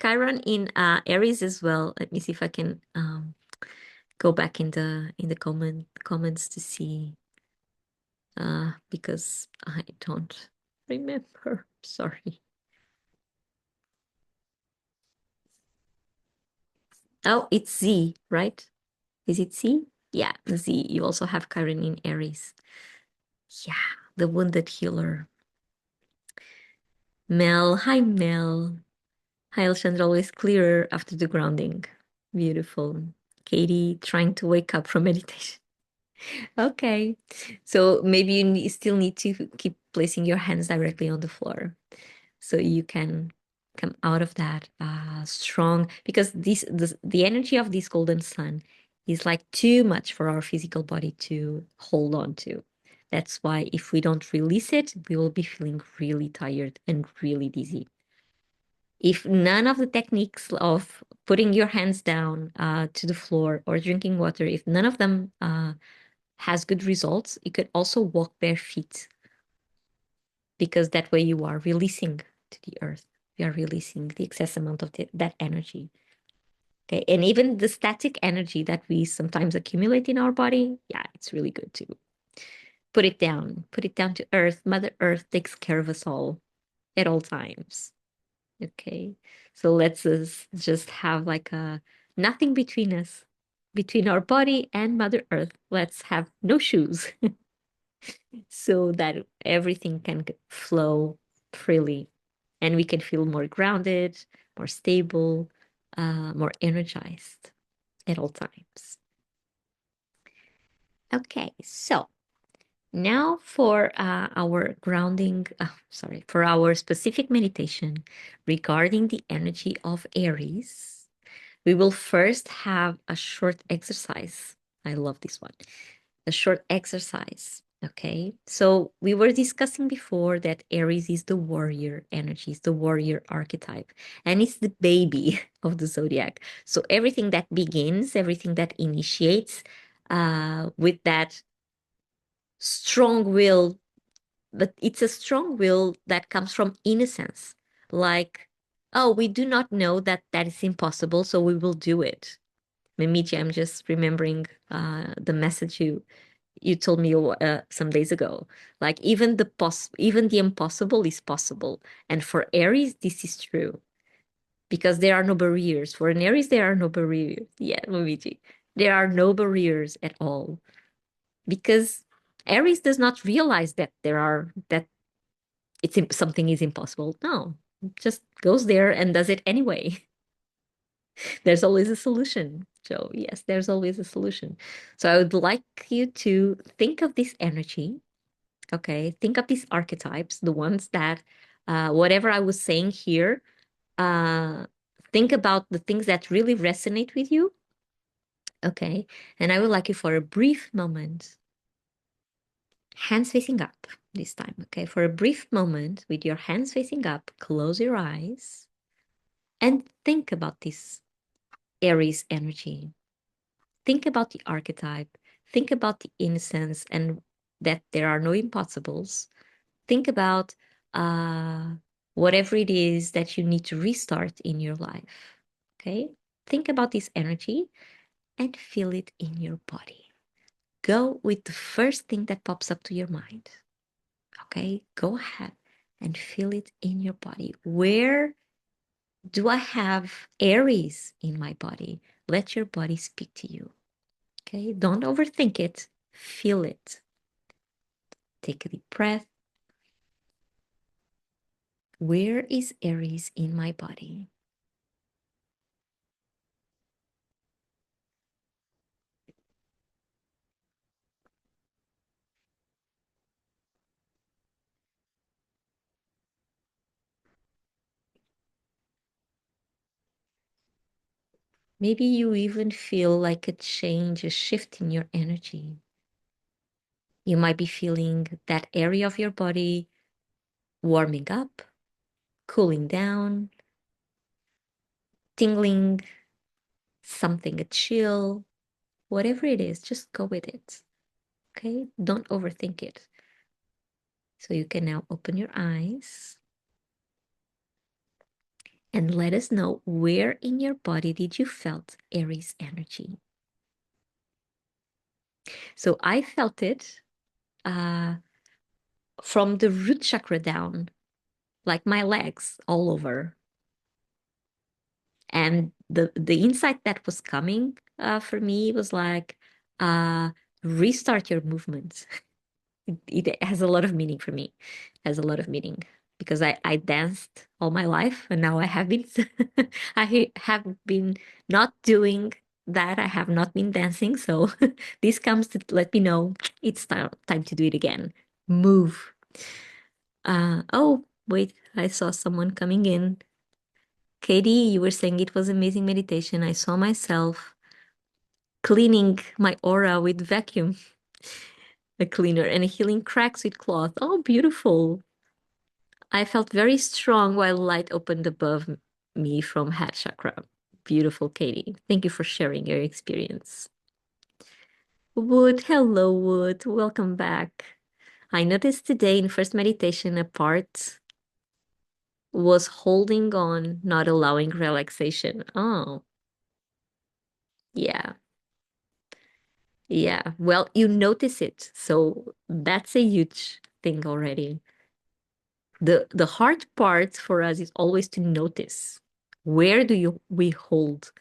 Chiron in Aries as well. Let me see if I can go back in the comments to see because I don't remember. Sorry. Oh, it's Z, right? Is it Z? Yeah, Z. You also have Chiron in Aries. Yeah, the wounded healer. Mel, hi Mel. Hi Alexandra, always clearer after the grounding. Beautiful. Katie trying to wake up from meditation. Okay. So maybe you still need to keep placing your hands directly on the floor so you can come out of that strong, because the energy of this golden sun is like too much for our physical body to hold on to. That's why if we don't release it, we will be feeling really tired and really dizzy. If none of the techniques of putting your hands down to the floor or drinking water, if none of them has good results, you could also walk bare feet, because that way you are releasing to the earth. You are releasing the excess amount of that energy. Okay. And even the static energy that we sometimes accumulate in our body, yeah, it's really good to put it down. Put it down to earth. Mother Earth takes care of us all at all times. Okay. So let's just have like a nothing between us, between our body and Mother Earth. Let's have no shoes so that everything can flow freely and we can feel more grounded, more stable, more energized at all times. Okay, so now for our grounding, for our specific meditation regarding the energy of Aries, we will first have a short exercise. I love this one. A short exercise. Okay. So we were discussing before that Aries is the warrior energy, is the warrior archetype, and it's the baby of the zodiac. So everything that begins, everything that initiates with that strong will, but it's a strong will that comes from innocence. Like, oh, we do not know that that is impossible, so we will do it. Mimichi, I'm just remembering the message you told me some days ago. Like even the impossible is possible, and for Aries this is true because there are no barriers. For an Aries there are no barriers. Yeah, Mimichi, there are no barriers at all because Aries does not realize that something is impossible. No, just goes there and does it anyway. There's always a solution. So yes, there's always a solution. So I would like you to think of this energy. Okay, think of these archetypes, the ones that, whatever I was saying here, uh, think about the things that really resonate with you. Okay, and I would like you for a brief moment, hands facing up this time. Okay, for a brief moment with your hands facing up, close your eyes and think about this Aries energy. Think about the archetype, think about the innocence and that there are no impossibles. Think about uh, whatever it is that you need to restart in your life. Okay? Think about this energy and feel it in your body. Go with the first thing that pops up to your mind. Okay? Go ahead and feel it in your body. Where do I have Aries in my body? Let your body speak to you. Okay, don't overthink it. Feel it. Take a deep breath. Where is Aries in my body? Maybe you even feel like a change, a shift in your energy. You might be feeling that area of your body warming up, cooling down, tingling, something, a chill, whatever it is, just go with it. Okay, don't overthink it. So you can now open your eyes and let us know where in your body did you felt Aries energy. So I felt it uh, from the root chakra down, like my legs all over. And the insight that was coming for me was like, uh, restart your movements. It has a lot of meaning for me. It has a lot of meaning because I danced all my life and now I have been I have been not doing that. I have not been dancing. So this comes to let me know it's time to do it again. Move. Oh, wait, I saw someone coming in. Katie, you were saying it was amazing meditation. I saw myself cleaning my aura with vacuum, a cleaner, and healing cracks with cloth. Oh, beautiful. I felt very strong while light opened above me from head chakra. Beautiful, Katie. Thank you for sharing your experience. Wood, hello, Wood. Welcome back. I noticed today in first meditation a part was holding on, not allowing relaxation. Oh, yeah. Yeah. Well, you notice it. So that's a huge thing already. The hard part for us is always to notice where do you we hold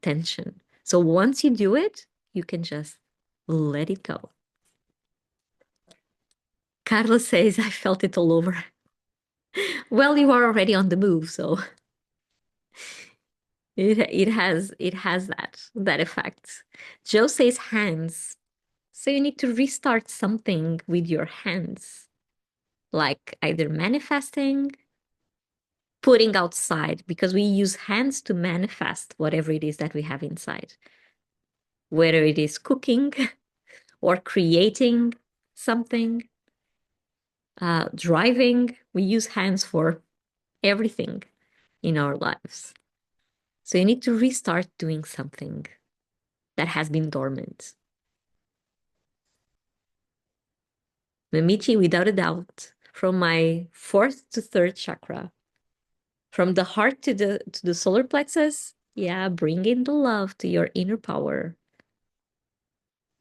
tension. So once you do it, you can just let it go. Carlos says, I felt it all over. Well, you are already on the move, so it has that effect. Joe says hands. So you need to restart something with your hands, like either manifesting, putting outside, because we use hands to manifest whatever it is that we have inside, whether it is cooking or creating something, driving. We use hands for everything in our lives. So you need to restart doing something that has been dormant. Mamichi, without a doubt, from my fourth to third chakra, from the heart to the solar plexus, yeah, bring in the love to your inner power.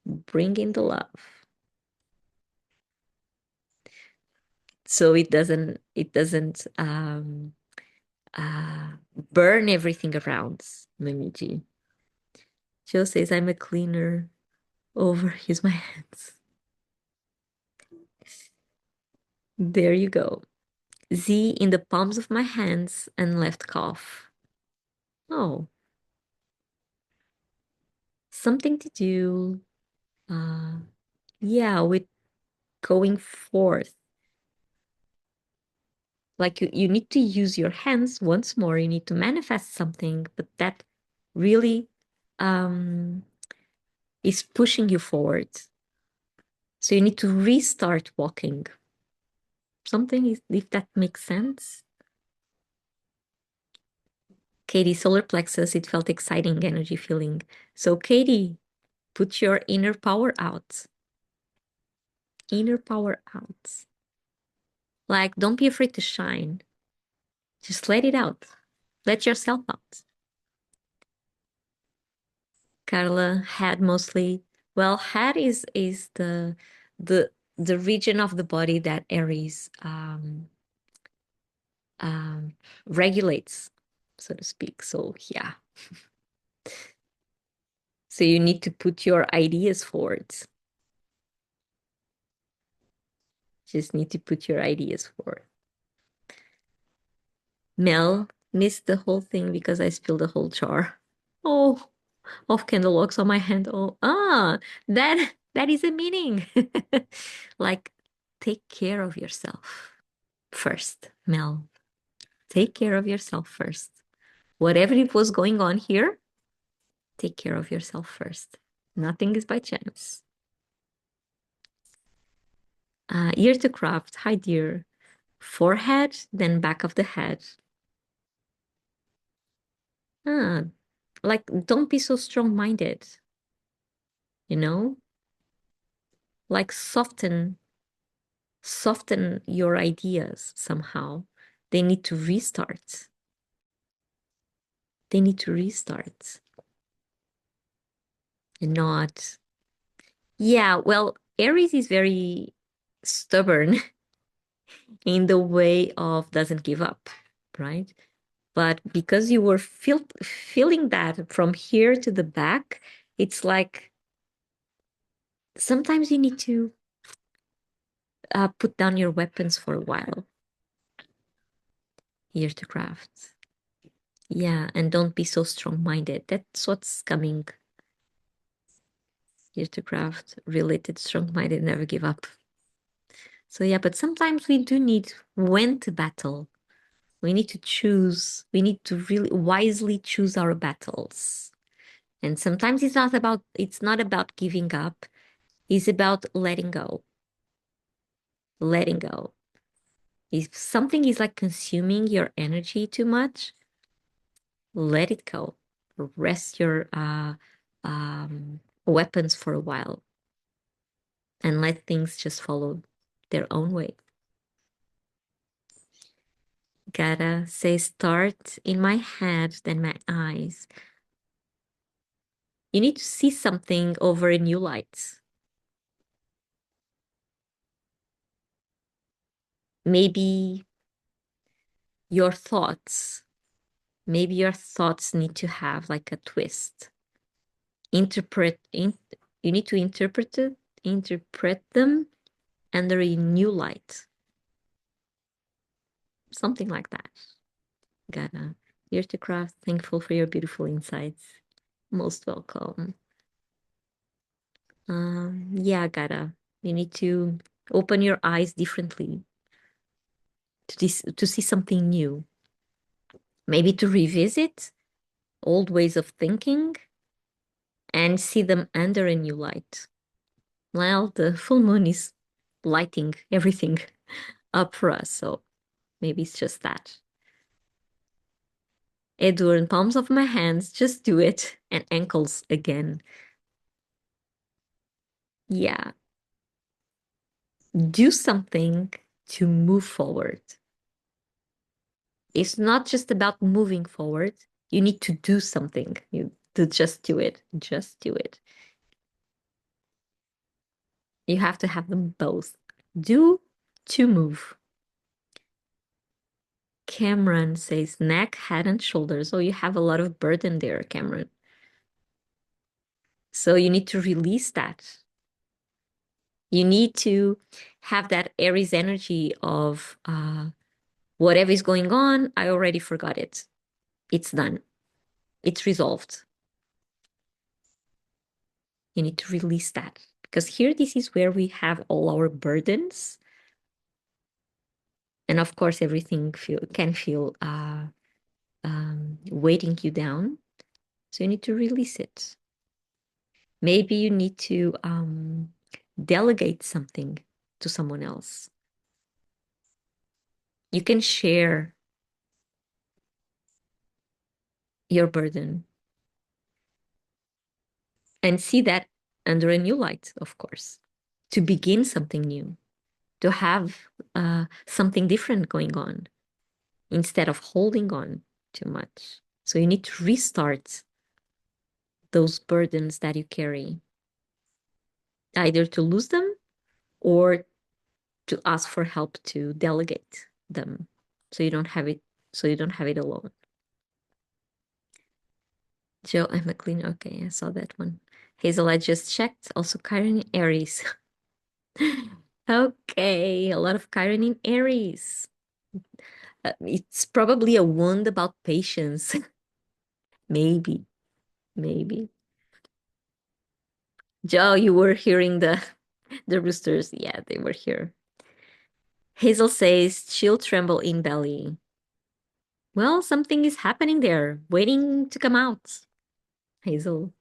Bring in the love. So it doesn't uh burn everything around. Mamiji. Joe says I'm a cleaner. Overuse my hands. There you go. Z in the palms of my hands and left calf. Oh, something to do. Yeah, with going forth. Like you need to use your hands once more. You need to manifest something, but that really um, is pushing you forward. So you need to restart walking. Something is, if that makes sense. Katie, solar plexus, it felt exciting energy feeling. So Katie, put your inner power out. Inner power out. Like, don't be afraid to shine. Just let it out. Let yourself out. Carla, head mostly. Well, head is the the region of the body that Aries um, regulates, so to speak. So yeah. So you need to put your ideas forward. Just need to put your ideas forward. Mel missed the whole thing because I spilled the whole jar. Oh, of candle wax on my hand. Oh, that is a meaning. Like, take care of yourself first, Mel. Take care of yourself first. Whatever it was going on here, take care of yourself first. Nothing is by chance. Ear to craft, hi dear. Forehead, then back of the head. Ah, like, don't be so strong-minded, you know? Like, soften your ideas somehow. They need to restart. They need to restart. And not, yeah, well, Aries is very stubborn in the way of doesn't give up, right? But because you were feeling that from here to the back, it's like sometimes you need to put down your weapons for a while. Here to craft. Yeah, and don't be so strong-minded. That's what's coming. Here to craft, related, strong-minded, never give up. So yeah, but sometimes we do need when to battle. We need to choose. We need to really wisely choose our battles. And sometimes it's not about giving up. It's about letting go. Letting go. If something is like consuming your energy too much, let it go. Rest your weapons for a while and let things just follow their own way. Gotta say, start in my head, then my eyes. You need to see something over a new light. Maybe your thoughts, maybe your thoughts need to have like a twist. You need to interpret them under a new light. Something like that. Gotta. Here to craft, thankful for your beautiful insights. Most welcome. Yeah, gotta. You need to open your eyes differently to see something new. Maybe to revisit old ways of thinking and see them under a new light. Well, the full moon is lighting everything up for us, so maybe it's just that. Edward, palms of my hands, just do it. And ankles again. Yeah. Do something to move forward. It's not just about moving forward. You need to do something. You to just do it. Just do it. You have to have them both. Do to move. Cameron says neck, head, and shoulders. Oh, you have a lot of burden there, Cameron. So you need to release that. You need to, have that Aries energy of whatever is going on, I already forgot it. It's done. It's resolved. You need to release that. Because here, this is where we have all our burdens. And of course, everything can feel weighting you down. So you need to release it. Maybe you need to delegate something to someone else. You can share your burden and see that under a new light, of course, to begin something new, to have something different going on instead of holding on too much. So you need to restart those burdens that you carry, either to lose them or to ask for help to delegate them so you don't have it alone. Joe, I'm a cleaner. Okay, I saw that one. Hazel, I just checked. Also, Chiron in Aries. Okay, a lot of Chiron in Aries. It's probably a wound about patience. Maybe, maybe. Joe, you were hearing the roosters. Yeah, they were here. Hazel says, chill, tremble in belly. Well, something is happening there, waiting to come out. Hazel.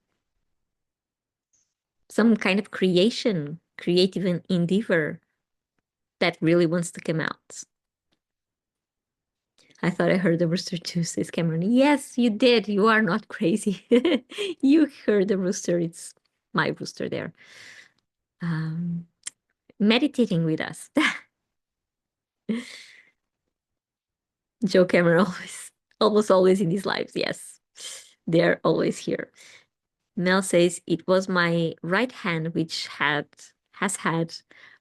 Some kind of creative endeavor that really wants to come out. I thought I heard the rooster too, says Cameron. Yes, you did. You are not crazy. You heard the rooster. It's my rooster there. Meditating with us. Joe Cameron almost always in his lives. Yes, they're always here. Mel says it was my right hand which has had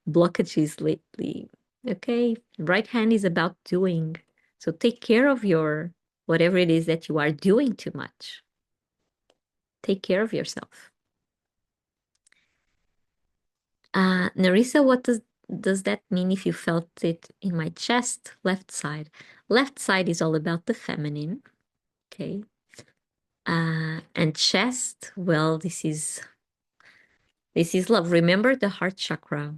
blockages lately. Okay, right hand is about doing. So take care of your whatever it is that you are doing too much. Take care of yourself. Narissa, what does that mean if you felt it in my chest, left side? Left side is all about the feminine. Okay. And chest, well, this is love. Remember the heart chakra.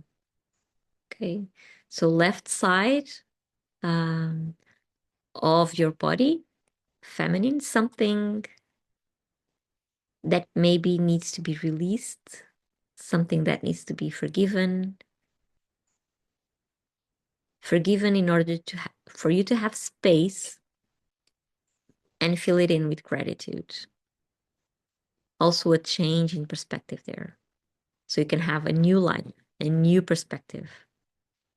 Okay. So left side um, of your body, feminine, something that maybe needs to be released, something that needs to be forgiven. Forgiven in order to for you to have space and fill it in with gratitude. Also a change in perspective there. So you can have a new life, a new perspective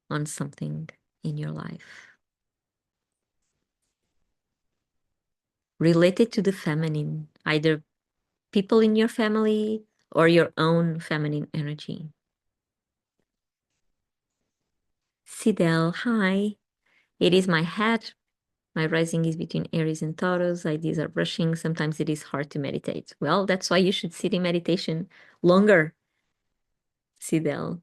on something in your life. Related to the feminine, either people in your family or your own feminine energy. Sidel, hi. It is my head. My rising is between Aries and Taurus. Ideas are rushing. Sometimes it is hard to meditate. Well, that's why you should sit in meditation longer, Sidel.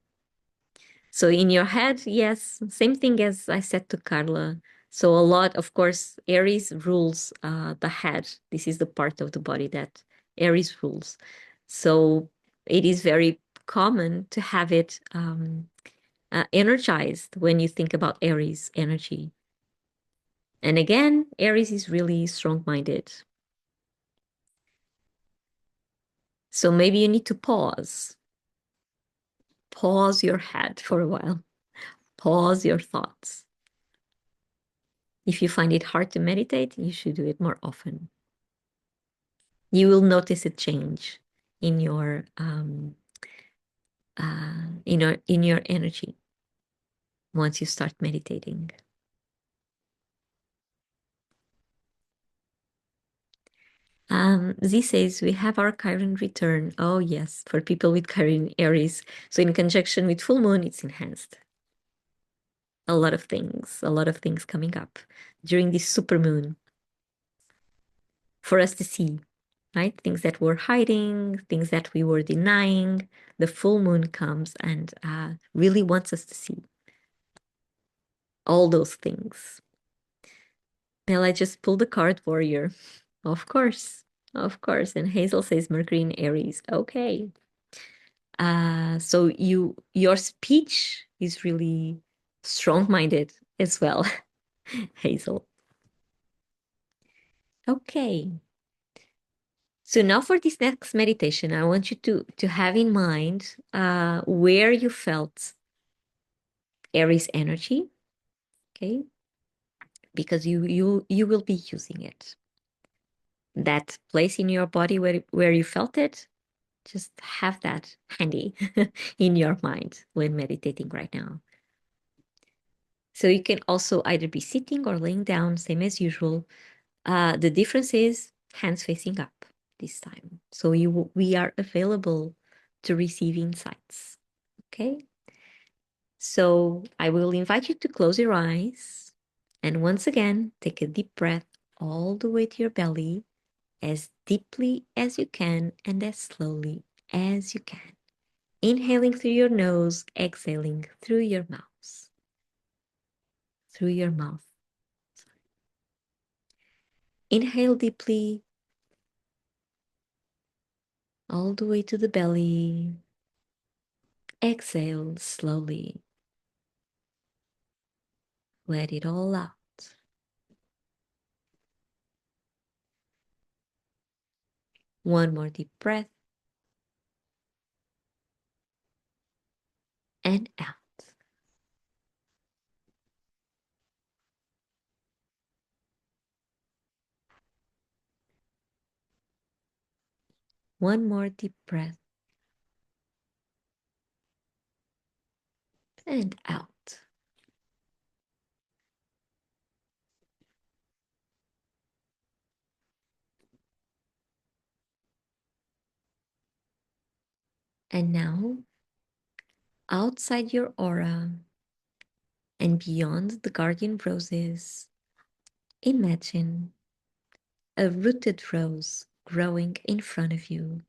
So in your head, yes, same thing as I said to Carla. So a lot, of course, Aries rules the head. This is the part of the body that Aries rules. So it is very common to have it energized when you think about Aries energy. And again, Aries is really strong-minded. So maybe you need to pause. Pause your head for a while. Pause your thoughts. If you find it hard to meditate, you should do it more often. You will notice a change in your in your energy once you start meditating. Z says we have our Chiron return. Oh yes, for people with Chiron Aries. So in conjunction with full moon, it's enhanced. A lot of things coming up during this supermoon for us to see, right? Things that we're hiding, things that we were denying. The full moon comes and really wants us to see. all those things. Well, I just pulled the card warrior. Of course. Of course. And Hazel says Mercury in Aries. Okay. So your speech is really strong-minded as well, Hazel. Okay. So now for this next meditation, I want you to have in mind where you felt Aries energy, okay? Because you will be using it. That place in your body where you felt it, just have that handy in your mind when meditating right now. So you can also either be sitting or laying down, same as usual. The difference is hands facing up this time. So we are available to receive insights. Okay. So I will invite you to close your eyes. And once again, take a deep breath all the way to your belly, as deeply as you can and as slowly as you can. Inhaling through your nose, exhaling through your mouth. Through your mouth. Inhale deeply all the way to the belly. Exhale slowly. Let it all out. One more deep breath. And out. One more deep breath. And out. And now, outside your aura and beyond the guardian roses, imagine a rooted rose growing in front of you.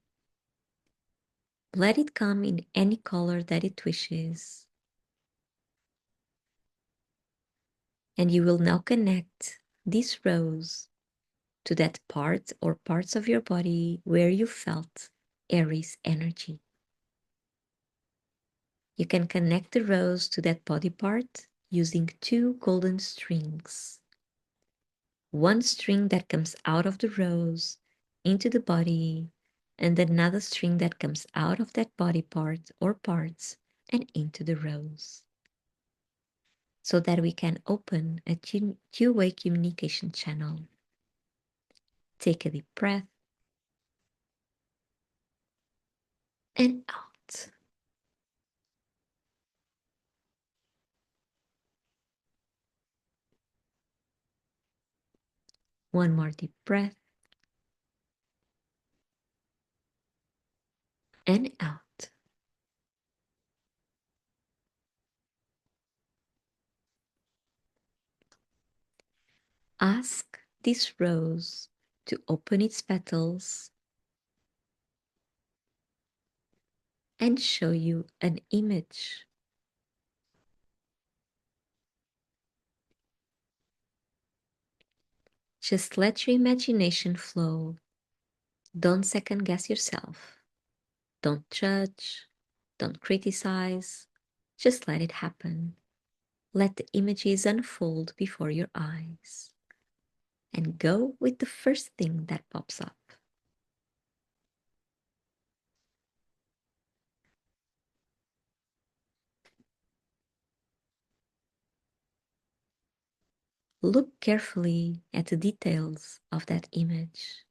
Let it come in any color that it wishes. And you will now connect this rose to that part or parts of your body where you felt Aries energy. You can connect the rose to that body part using two golden strings. One string that comes out of the rose into the body, and another string that comes out of that body part or parts and into the rose. So that we can open a two-way communication channel. Take a deep breath and out. One more deep breath and out. Ask this rose to open its petals and show you an image. Just let your imagination flow. Don't second guess yourself. Don't judge. Don't criticize. Just let it happen. Let the images unfold before your eyes. And go with the first thing that pops up. Look carefully at the details of that image.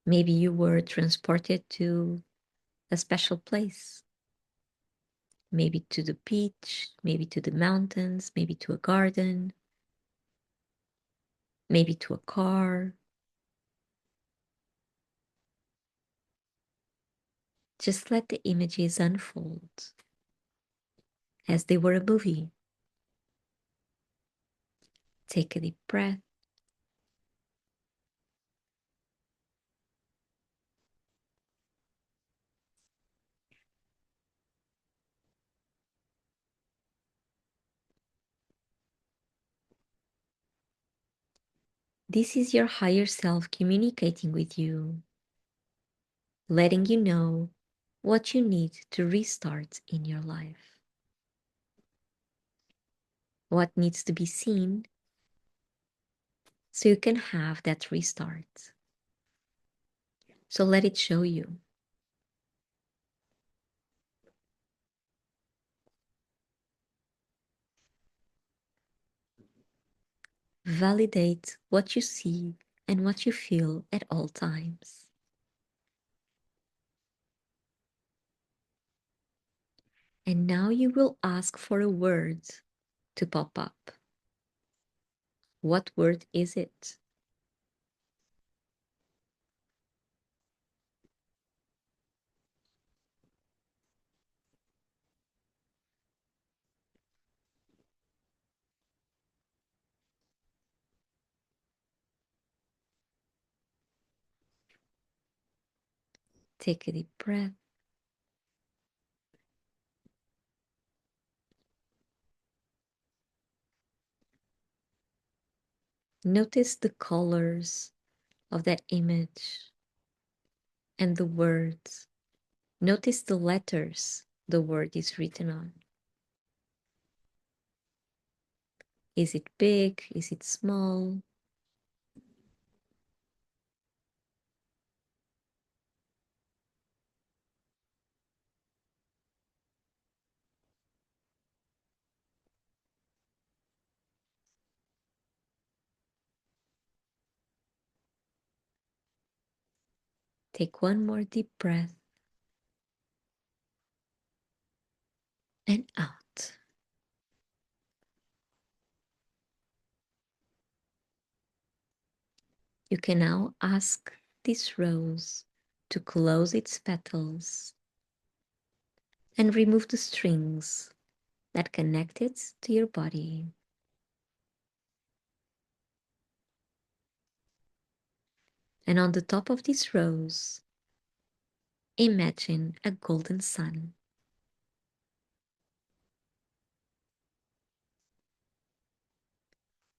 Maybe you were transported to a special place. Maybe to the beach, maybe to the mountains, maybe to a garden, maybe to a car. Just let the images unfold as they were a movie. Take a deep breath. This is your higher self communicating with you, letting you know what you need to restart in your life. What needs to be seen so you can have that restart. So let it show you. Validate what you see and what you feel at all times. And now you will ask for a word to pop up. What word is it? Take a deep breath. Notice the colors of that image and the words. Notice the letters the word is written on. Is it big? Is it small? Take one more deep breath and out. You can now ask this rose to close its petals and remove the strings that connect it to your body. And on the top of this rose, imagine a golden sun.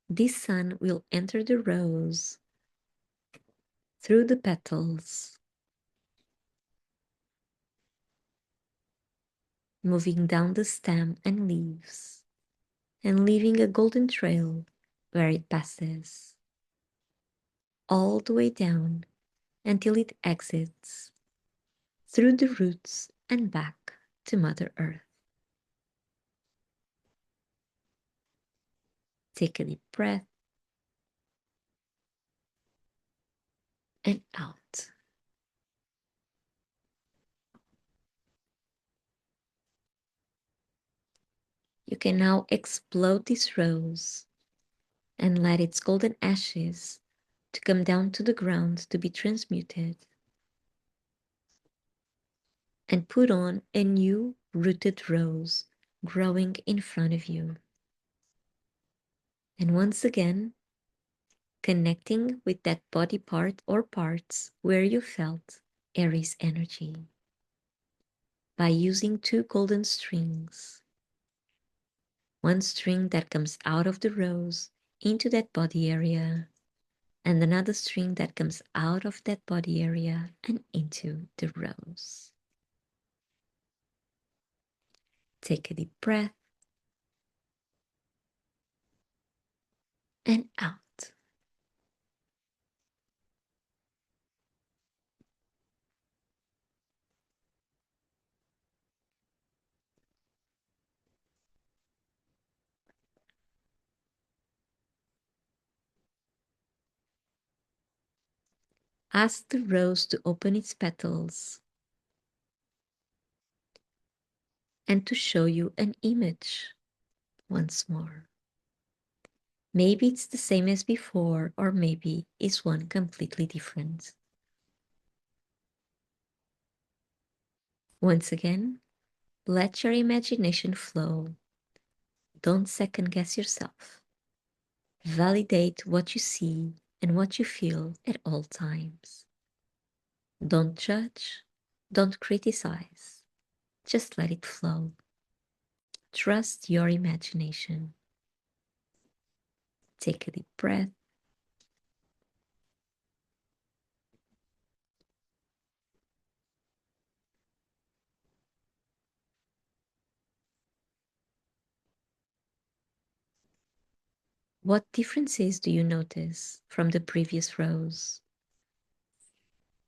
This sun will enter the rose through the petals, moving down the stem and leaves, and leaving a golden trail where it passes, all the way down until it exits through the roots and back to Mother Earth. Take a deep breath and out. You can now explode this rose and let its golden ashes to come down to the ground to be transmuted and put on a new rooted rose growing in front of you. And once again, connecting with that body part or parts where you felt Aries energy by using two golden strings. One string that comes out of the rose into that body area, and another string that comes out of that body area and into the rose. Take a deep breath and out. Ask the rose to open its petals and to show you an image once more. Maybe it's the same as before, or maybe it's one completely different. Once again, let your imagination flow. Don't second guess yourself. Validate what you see and what you feel at all times. Don't judge, don't criticize, just let it flow. Trust your imagination. Take a deep breath What differences do you notice from the previous rose?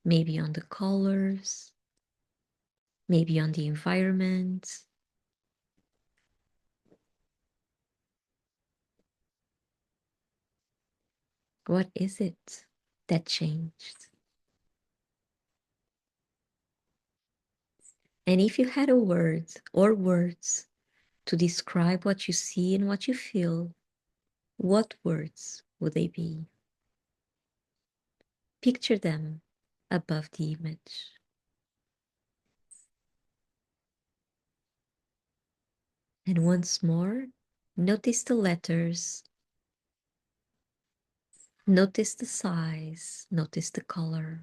Maybe on the colors, maybe on the environment. What is it that changed? And if you had a word or words to describe what you see and what you feel, what words would they be? Picture them above the image. And once more, notice the letters, notice the size, notice the color.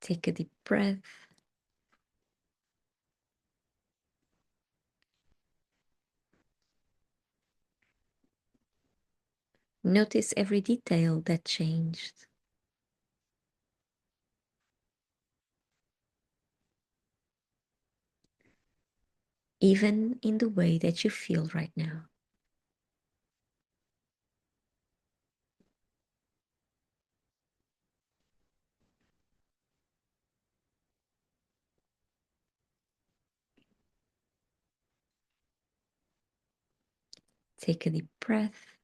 Take a deep breath. Notice every detail that changed. Even in the way that you feel right now. Take a deep breath.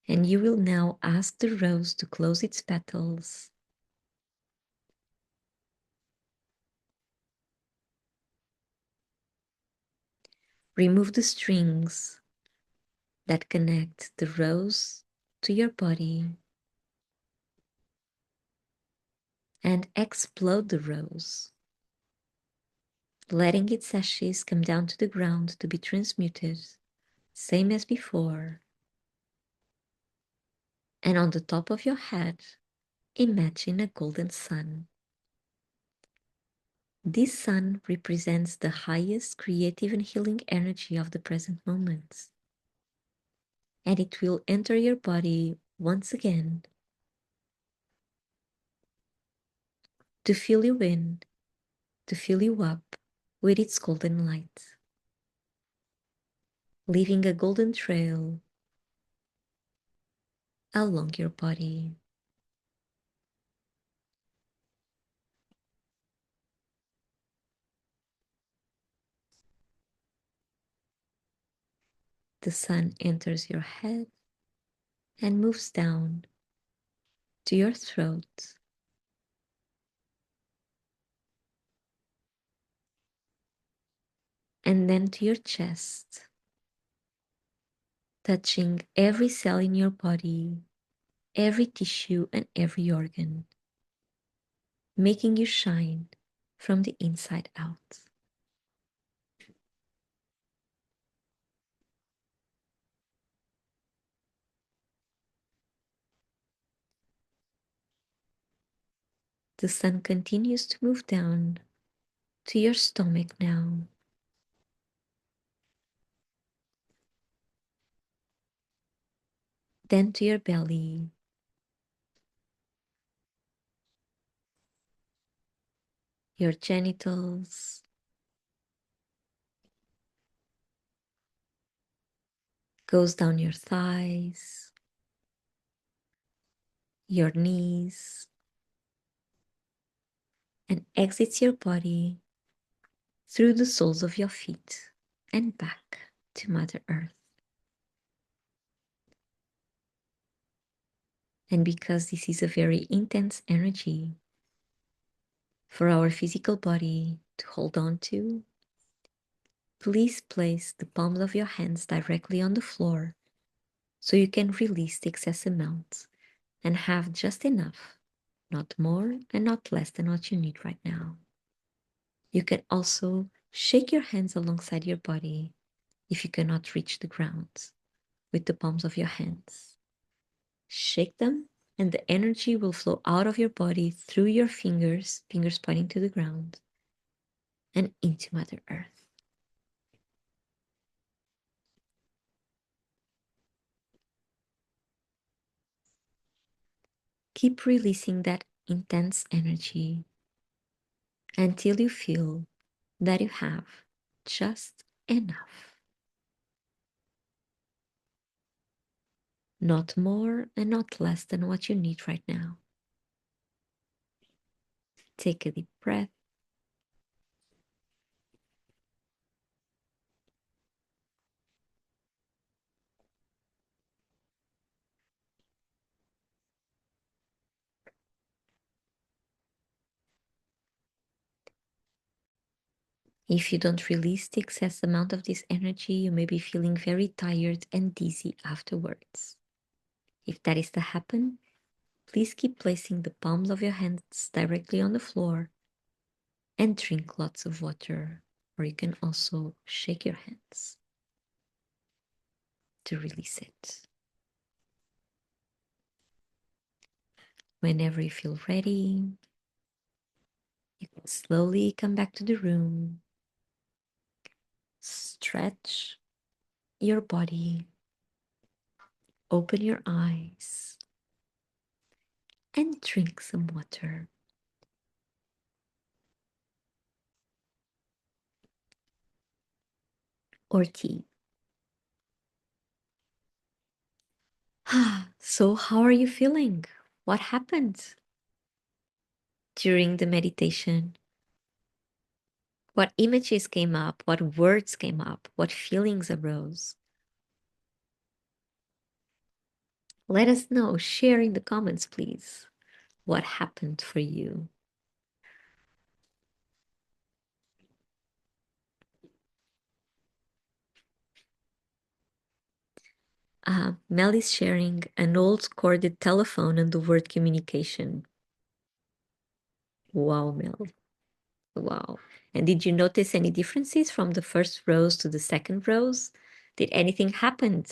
And you will now ask the rose to close its petals. Remove the strings that connect the rose to your body and explode the rose, letting its ashes come down to the ground to be transmuted, same as before. And on the top of your head, imagine a golden sun. This sun represents the highest creative and healing energy of the present moment. And it will enter your body once again to fill you in, to fill you up with its golden light, leaving a golden trail along your body. The sun enters your head and moves down to your throat, and then to your chest, touching every cell in your body, every tissue and every organ, making you shine from the inside out. The sun continues to move down to your stomach now, then to your belly, your genitals, goes down your thighs, your knees, and exits your body through the soles of your feet and back to Mother Earth. And because this is a very intense energy for our physical body to hold on to, please place the palms of your hands directly on the floor so you can release the excess amount and have just enough not more and not less than what you need right now. You can also shake your hands alongside your body if you cannot reach the ground with the palms of your hands. Shake them, and the energy will flow out of your body through your fingers, fingers pointing to the ground, and into Mother Earth. Keep releasing that intense energy until you feel that you have just enough. Not more and not less than what you need right now. Take a deep breath. If you don't release the excess amount of this energy, you may be feeling very tired and dizzy afterwards. If that is to happen, please keep placing the palms of your hands directly on the floor and drink lots of water, or you can also shake your hands to release it. Whenever you feel ready, you can slowly come back to the room, stretch your body, open your eyes, and drink some water or tea. So, how are you feeling? What happened during the meditation? What images came up? What words came up? What feelings arose? Let us know. Share in the comments, please. What happened for you? Mel is sharing an old corded telephone and the word communication. Wow, Mel. Wow. And did you notice any differences from the first rose to the second rose? Did anything happen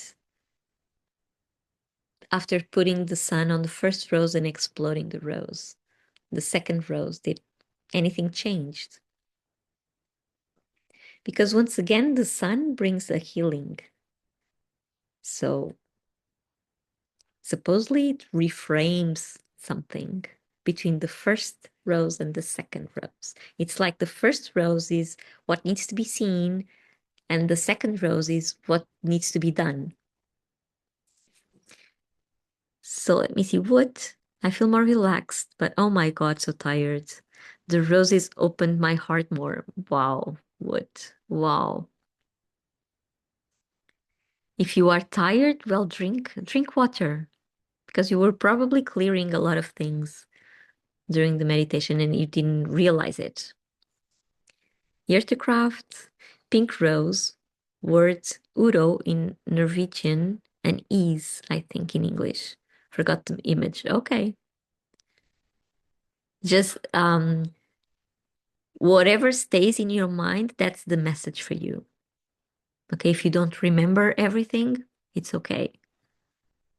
after putting the sun on the first rose and exploding the rose? The second rose, did anything changed? Because once again, the sun brings a healing. So supposedly it reframes something between the first rose and the second rose. It's like the first rose is what needs to be seen, and the second rose is what needs to be done. So let me see. What? I feel more relaxed, but oh my God, so tired. The roses opened my heart more. Wow. What? Wow. If you are tired, well, drink water, because you were probably clearing a lot of things during the meditation and you didn't realize it. Hjertecraft, pink rose, words uro in Norwegian and ease, I think, in English. Forgot the image. Okay. Just whatever stays in your mind, that's the message for you. Okay, if you don't remember everything, it's okay.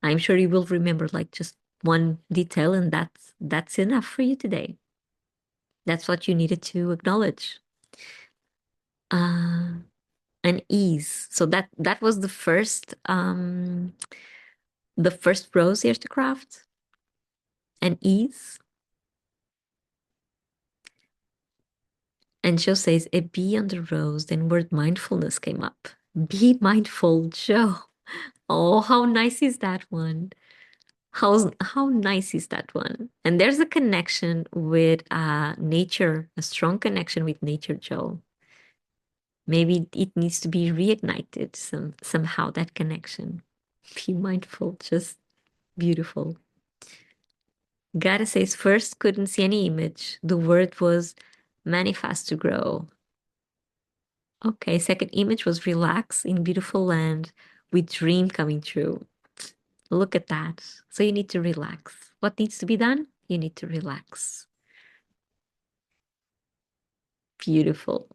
I'm sure you will remember like just one detail, and that's enough for you today. That's what you needed to acknowledge. Uh, and ease. So that was the first rose here to craft. And ease. And Joe says a bee on the rose, then word mindfulness came up. Be mindful, Joe. Oh, how nice is that one? How nice is that one? And there's a connection with nature, a strong connection with nature, Joe. Maybe it needs to be reignited somehow, that connection. Be mindful, just beautiful. Gotta says first couldn't see any image. The word was manifest to grow. Okay, second image was relax in beautiful land with dream coming true. Look at that. So you need to relax. What needs to be done? You need to relax. Beautiful.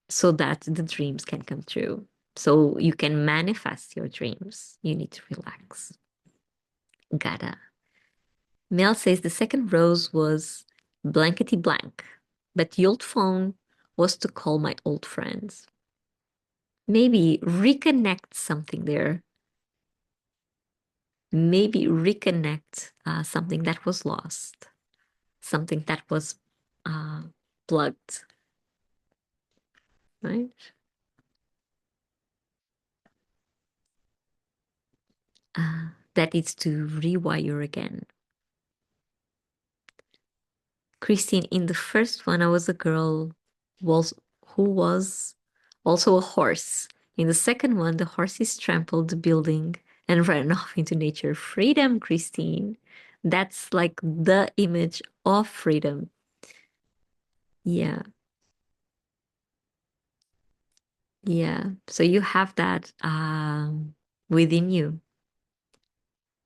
So that the dreams can come true. So you can manifest your dreams. You need to relax. Gotta. Mel says the second rose was blankety blank, but the old phone was to call my old friends. Maybe reconnect something there. Maybe reconnect something that was lost, something that was uh, plugged, right? That needs to rewire again. Christine, in the first one, I was a girl was who was also a horse. In the second one, the horses trampled the building and ran off into nature. Freedom, Christine. That's like the image of freedom. Yeah, yeah. So you have that within you.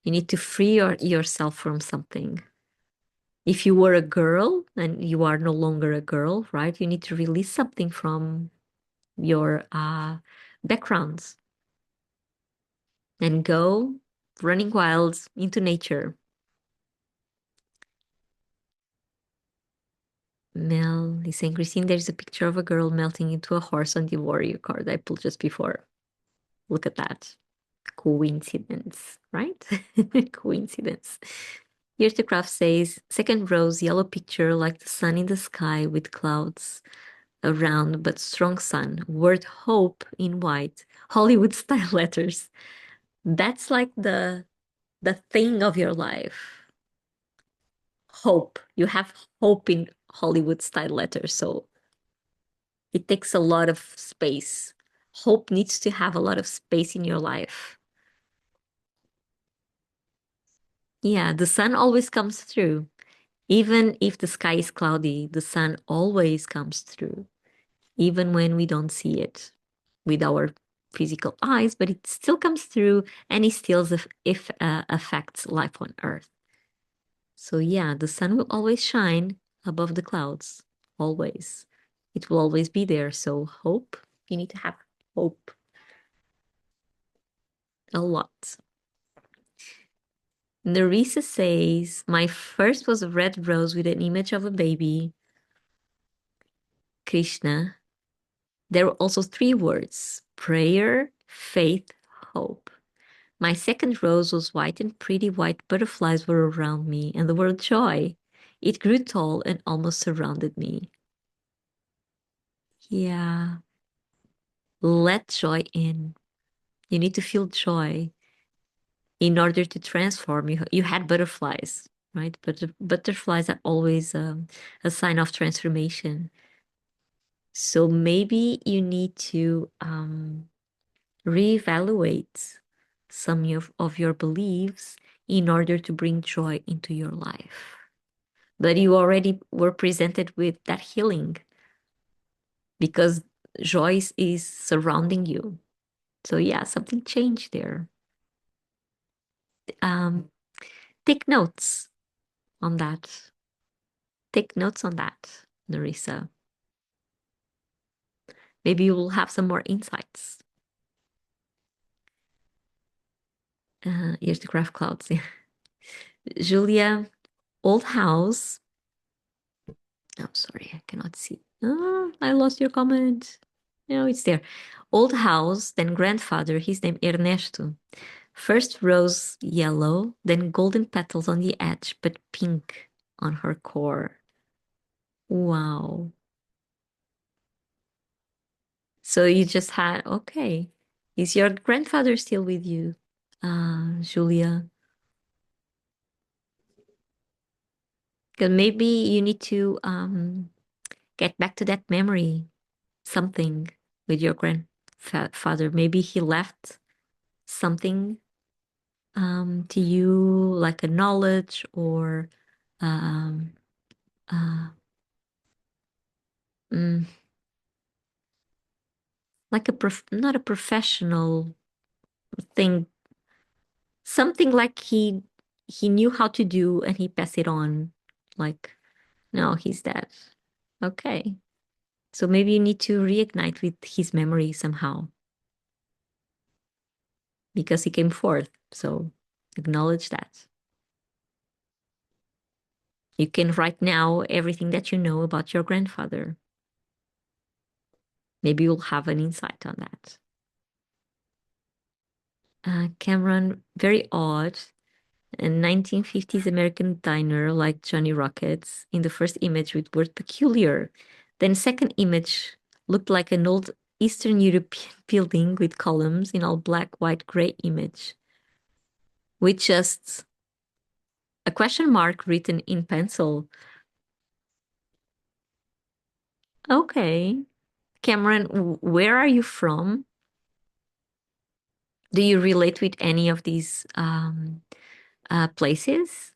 You need to free yourself from something. If you were a girl and you are no longer a girl, right? You need to release something from your backgrounds and go running wild into nature. Mel is saying, Christine, there's a picture of a girl melting into a horse on the warrior card I pulled just before. Look at that. Coincidence, right? Coincidence. Here's the craft says, second rose, yellow picture like the sun in the sky with clouds around, but strong sun. Word hope in white. Hollywood style letters. That's like the thing of your life. Hope. You have hope in Hollywood style letters. So it takes a lot of space. Hope needs to have a lot of space in your life. Yeah, the sun always comes through. Even if the sky is cloudy, the sun always comes through, even when we don't see it with our physical eyes, but it still comes through and it still if affects life on Earth. So yeah, the sun will always shine above the clouds, always. It will always be there. So hope, you need to have hope a lot. Nerissa says, my first was a red rose with an image of a baby, Krishna. There were also three words: prayer, faith, hope. My second rose was white and pretty white butterflies were around me, and the word joy. It grew tall and almost surrounded me. Yeah, let joy in. You need to feel joy in order to transform. You had butterflies, right? But butterflies are always a sign of transformation. So maybe you need to reevaluate some of your beliefs in order to bring joy into your life. But you already were presented with that healing because joy is surrounding you. So yeah, something changed there. Um, take notes on that. Take notes on that, Narissa. Maybe you will have some more insights. Here's the craft clouds. Julia, old house. Oh, sorry, I cannot see. Oh, I lost your comment. No, it's there. Old house, then grandfather, his name Ernesto. First rose yellow, then golden petals on the edge, but pink on her core. Wow. So you just had, okay. Is your grandfather still with you, Julia? Because maybe you need to get back to that memory, something with your grandfather. Maybe he left something to you, like a knowledge or um, uh, mm, like not a professional thing, something like he knew how to do and he passed it on. Like, no, he's dead. Okay. So maybe you need to reignite with his memory somehow because he came forth. So acknowledge that. You can write now everything that you know about your grandfather. Maybe you'll have an insight on that. Cameron, very odd. A 1950s American diner like Johnny Rockets in the first image with word peculiar. Then second image looked like an old Eastern European building with columns in all black, white, gray image. With just a question mark written in pencil. Okay. Cameron, where are you from? Do you relate with any of these places?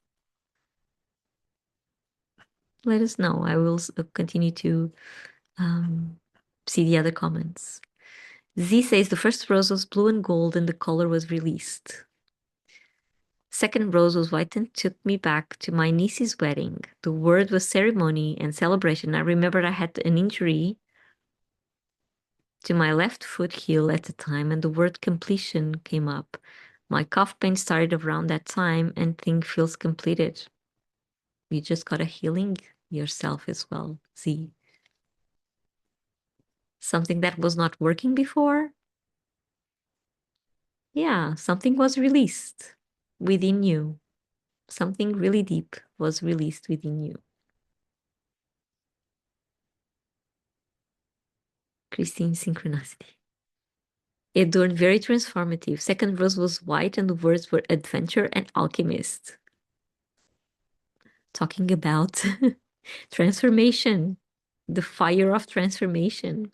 Let us know. I will continue to see the other comments. Z says the first rose was blue and gold and the color was released. Second rose was white and took me back to my niece's wedding. The word was ceremony and celebration. I remembered I had an injury to my left foot heel at the time and the word completion came up. My cough pain started around that time and thing feels completed. You just got a healing yourself as well, Z. Something that was not working before? Yeah, something was released within you. Something really deep was released within you. Christine Synchronicity. Edward, very transformative. Second rose was white and the words were adventure and alchemist. Talking about transformation, the fire of transformation.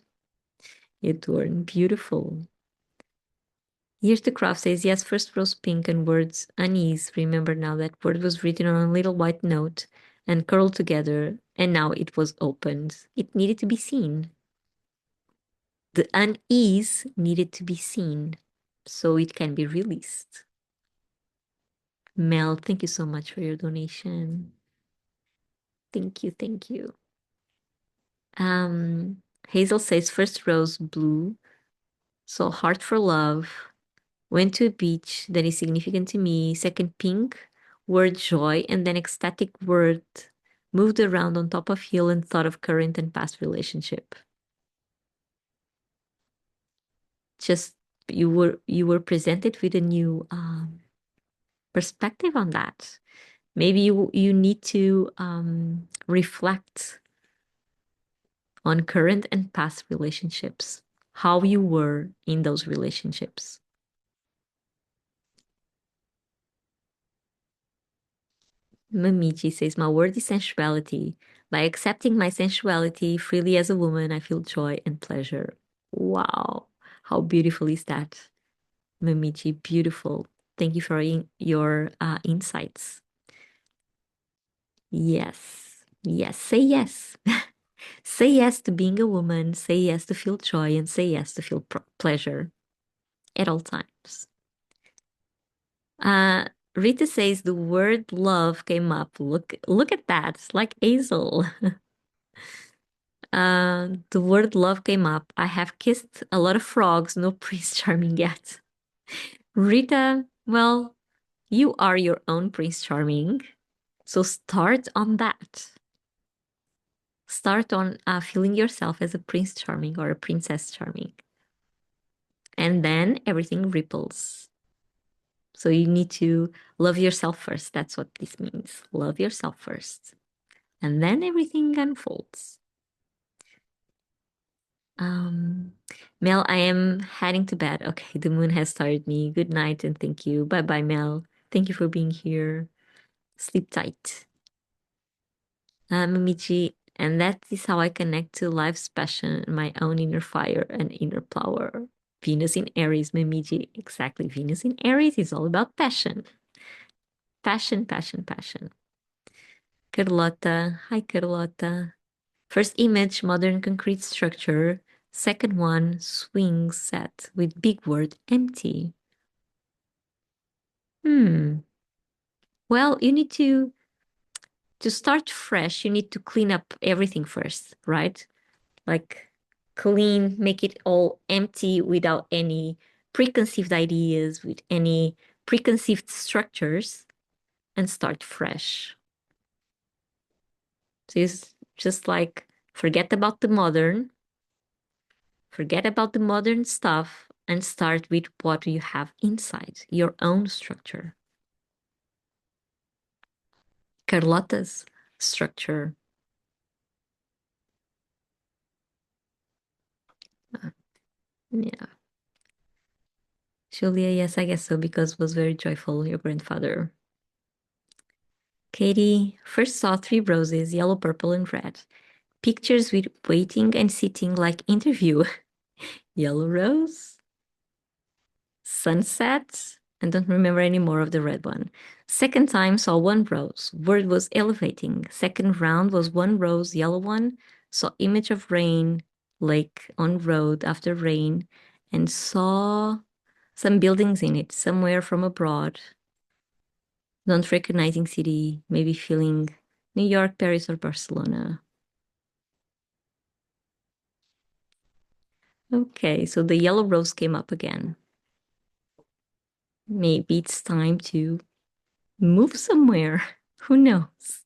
Edward, beautiful. Here's the craft says, yes, first rose pink and words unease. Remember now that word was written on a little white note and curled together, and now it was opened. It needed to be seen. The unease needed to be seen so it can be released. Mel, thank you so much for your donation. Thank you, thank you. Hazel says first rose blue, so heart for love. Went to a beach that is significant to me. Second pink, word joy, and then ecstatic word. Moved around on top of hill and thought of current and past relationship. Just you were presented with a new perspective on that. Maybe you need to reflect on current and past relationships, how you were in those relationships. Mamichi says, my word is sensuality. By accepting my sensuality freely as a woman, I feel joy and pleasure. Wow. How beautiful is that? Mamichi, beautiful. Thank you for your insights. Yes. Yes. Say yes. Say yes to being a woman. Say yes to feel joy and say yes to feel pleasure at all times. Uh, Rita says the word love came up. Look at that. It's like Hazel. The word love came up. I have kissed a lot of frogs, no Prince Charming yet. Rita, well, you are your own Prince Charming. So start on that. Start on feeling yourself as a Prince Charming or a Princess Charming. And then everything ripples. So you need to love yourself first. That's what this means. Love yourself first. And then everything unfolds. Mel, I am heading to bed. Okay, the moon has tired me. Good night and thank you. Bye bye, Mel. Thank you for being here. Sleep tight. Mimichi, and that is how I connect to life's passion, my own inner fire and inner power. Venus in Aries, Mimichi. Exactly. Venus in Aries is all about passion. Passion, passion, passion. Carlotta. Hi, Carlotta. First image, modern concrete structure. Second one, swing set with big word empty. Well, you need to to start fresh, you need to clean up everything first, right? Like clean, make it all empty without any preconceived ideas, with any preconceived structures, and start fresh. So it's just like forget about the modern stuff, and start with what you have inside, your own structure. Carlotta's structure. Yeah. Julia, yes, I guess so, because it was very joyful, your grandfather. Katie first saw 3 roses, yellow, purple, and red. Pictures with waiting and sitting like interview. Yellow rose, sunset, and don't remember any more of the red one. Second time saw 1 rose. Word was elevating. Second round was 1 rose, yellow one. Saw image of rain, lake on road after rain, and saw some buildings in it, somewhere from abroad. Not recognizing city, maybe feeling New York, Paris, or Barcelona. Okay, so the yellow rose came up again. Maybe it's time to move somewhere. Who knows?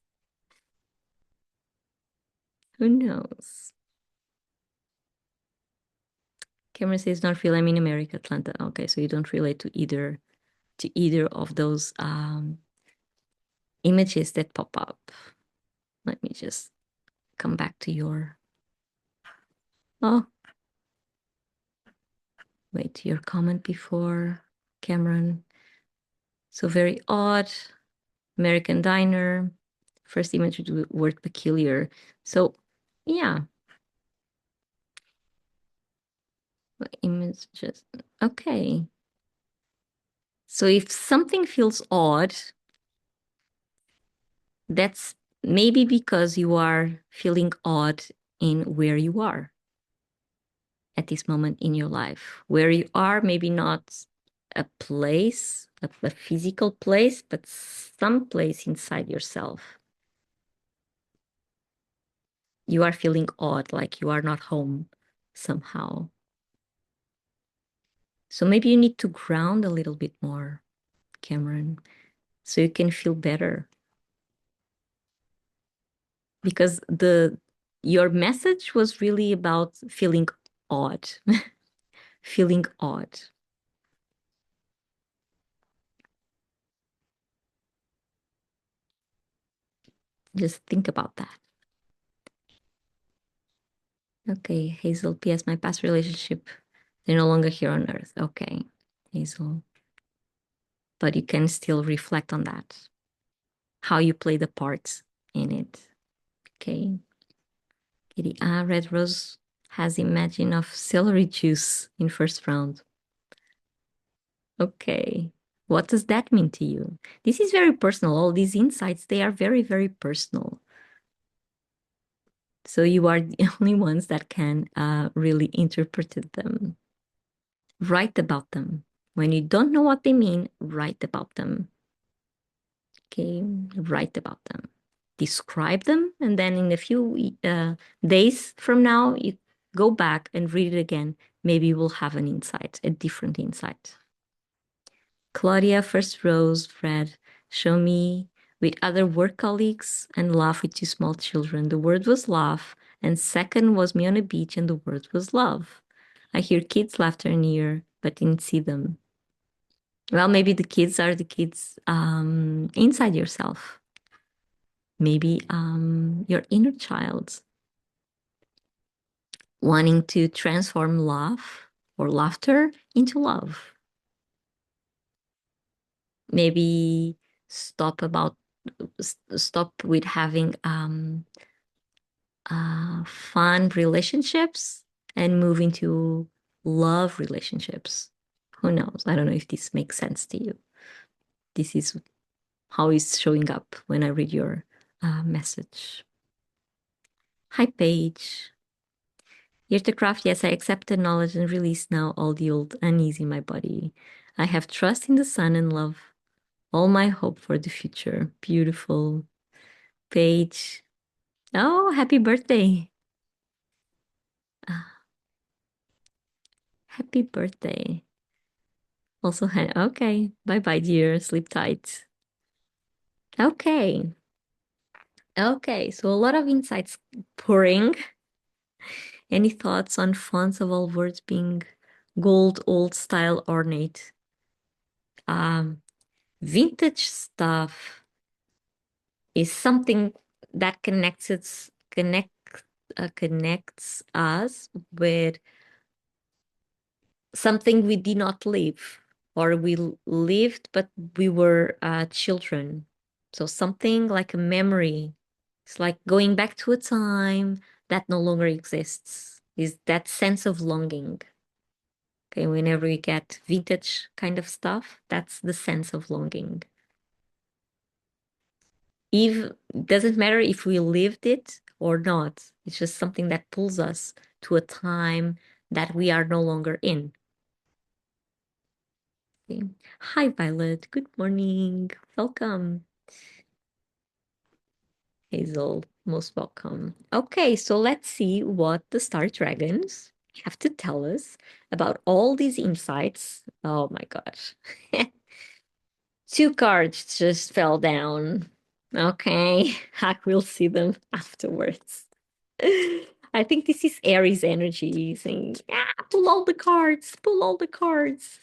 Who knows? Cameron says not feel I'm in America, Atlanta. Okay, so you don't relate to either of those images that pop up. Let me just come back to your wait, your comment before, Cameron. So very odd. American diner. First image with the word peculiar. So yeah. Image just okay. So if something feels odd, that's maybe because you are feeling odd in where you are at this moment in your life. Where you are, maybe not a place, a physical place, but some place inside yourself. You are feeling odd, like you are not home somehow. So maybe you need to ground a little bit more, Cameron, so you can feel better. Because your message was really about feeling odd, feeling odd. Just think about that. Okay, Hazel, P.S. My past relationship, they're no longer here on Earth. Okay, Hazel. But you can still reflect on that, how you play the parts in it. Okay. Kitty, Red Rose has imagine of celery juice in first round. Okay. What does that mean to you? This is very personal. All these insights, they are very, very personal. So you are the only ones that can really interpret them. Write about them. When you don't know what they mean, write about them. Okay, write about them. Describe them, and then in a few days from now, you go back and read it again. Maybe you will have an insight, a different insight. Claudia first rose, read, show me with other work colleagues and laugh with 2 small children. The word was laugh, and second was me on a beach, and the word was love. I hear kids' laughter near, but didn't see them. Well, maybe the kids are the kids inside yourself. Maybe your inner child wanting to transform laugh or laughter into love. Maybe stop with having fun relationships and move into love relationships. Who knows? I don't know if this makes sense to you. This is how it's showing up when I read your message. Hi, Paige. Here's the craft. Yes, I accept the knowledge and release now all the old unease in my body. I have trust in the sun and love all my hope for the future. Beautiful. page. Oh, happy birthday. Ah, happy birthday. Also, okay. Bye bye, dear. Sleep tight. Okay. Okay. So, a lot of insights pouring. Any thoughts on fonts of all words being gold, old style, ornate? Um, Vintage stuff is something that connects us with something we did not live, or we lived but we were children. So something like a memory. It's like going back to a time that no longer exists. Is that sense of longing. Okay, whenever we get vintage kind of stuff, that's the sense of longing. If doesn't matter if we lived it or not. It's just something that pulls us to a time that we are no longer in. Okay. Hi, Violet. Good morning. Welcome. Hazel, most welcome. Okay, so let's see what the Star Dragons have to tell us about all these insights. Oh my gosh. Two cards just fell down. Okay, I will see them afterwards. I think this is Aries energy saying, pull all the cards, pull all the cards.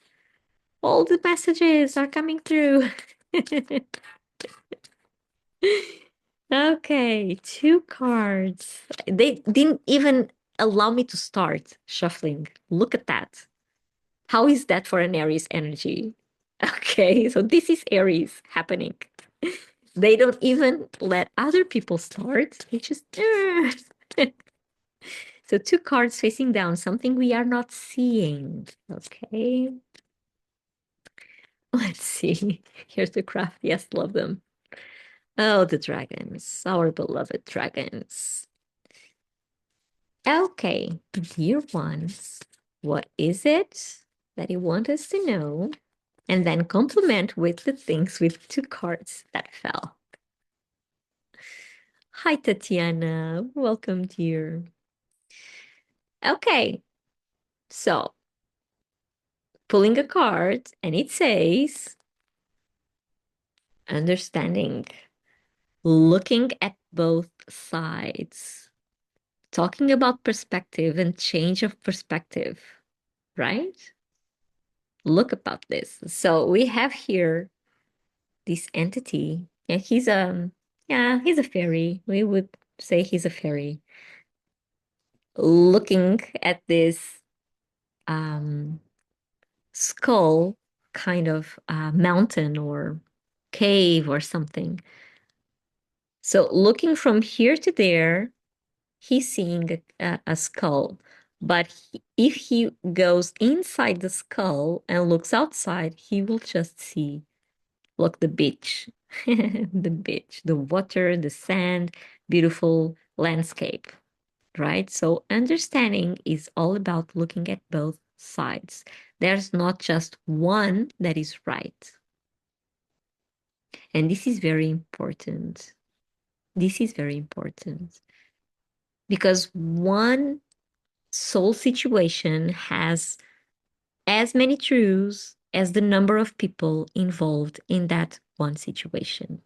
All the messages are coming through. Okay, two cards. They didn't even allow me to start shuffling. Look at that. How is that for an Aries energy? Okay, so this is Aries happening. They don't even let other people start. They just. So two cards facing down, something we are not seeing. Okay. Let's see. Here's the craft. Yes, love them. Oh, the dragons, our beloved dragons. Okay, dear ones, what is it that you want us to know? And then complement with the things with two cards that fell. Hi, Tatiana. Welcome, dear. Okay, so pulling a card, and it says understanding, looking at both sides, talking about perspective and change of perspective, right? Look about this. So we have here this entity, and he's a fairy. We would say he's a fairy looking at this um skull kind of mountain or cave or something. So looking from here to there, he's seeing a skull. But if he goes inside the skull and looks outside, he will just see, look, the beach, the beach, the water, the sand, beautiful landscape, right? So understanding is all about looking at both sides. There's not just one that is right. And this is very important. This is very important because one soul situation has as many truths as the number of people involved in that one situation,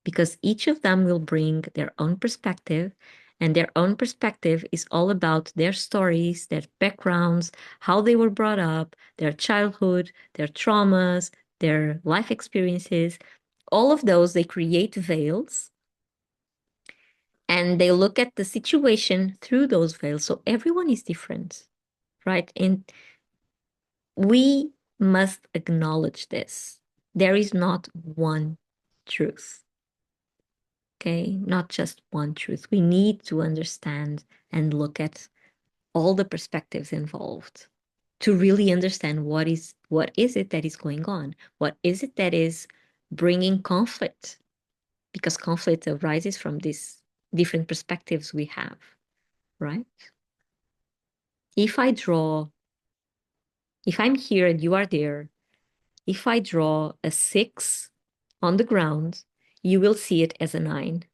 because each of them will bring their own perspective, and their own perspective is all about their stories, their backgrounds, how they were brought up, their childhood, their traumas, their life experiences. All of those, they create veils and they look at the situation through those veils. So everyone is different, right? And we must acknowledge this. There is not one truth. Okay, not just one truth. We need to understand and look at all the perspectives involved to really understand what is it that is going on? What is it that is bringing conflict? Because conflict arises from these different perspectives we have, right? If I draw, if I'm here and you are there, if I draw a 6 on the ground, you will see it as a 9.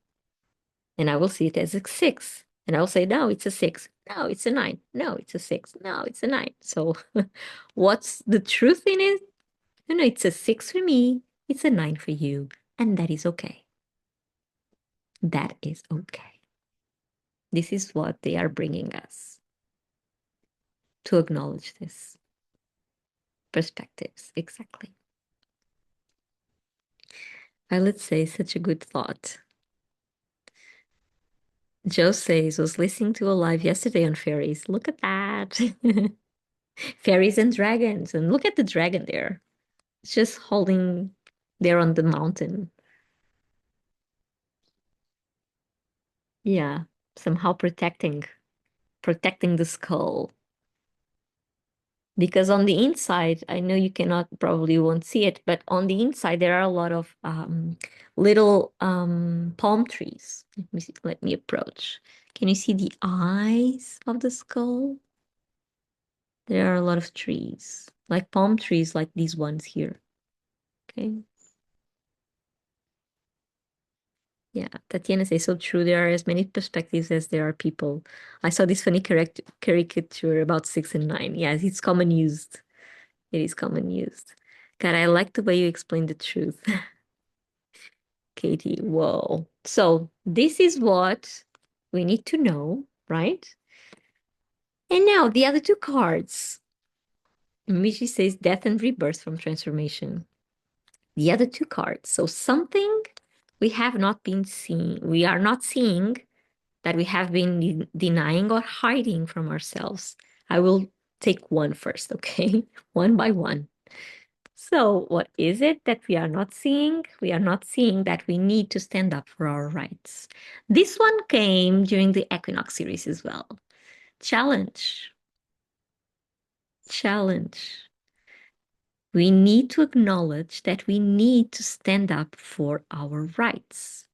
And I will see it as a six. And I will say, no, it's a six. No, it's a nine. No, it's a six. No, it's a nine. So what's the truth in it? No, no, it's a six for me. It's a nine for you. And that is okay. That is okay. This is what they are bringing us to acknowledge this perspectives. Exactly. Let's say such a good thought. Joe says, was listening to a live yesterday on fairies. Look at that. Fairies and dragons. And look at the dragon there. It's just holding there on the mountain. Yeah. Somehow protecting the skull. Because on the inside, I know you cannot, probably won't see it, but on the inside, there are a lot of little palm trees. Let me see, let me approach. Can you see the eyes of the skull? There are a lot of trees, like palm trees, like these ones here. Okay. Yeah, Tatiana says so true. There are as many perspectives as there are people. I saw this funny caricature about six and nine. Yes, it's common used. It is common used. God, I like the way you explain the truth. Katie, whoa. So this is what we need to know, right? And now the other two cards. Michi says death and rebirth from transformation. The other two cards. So something we have not been seeing, we are not seeing, that we have been denying or hiding from ourselves. I will take one first, okay? One by one. So, what is it that we are not seeing? We are not seeing that we need to stand up for our rights. This one came during the equinox series as well. Challenge. Challenge. We need to acknowledge that we need to stand up for our rights.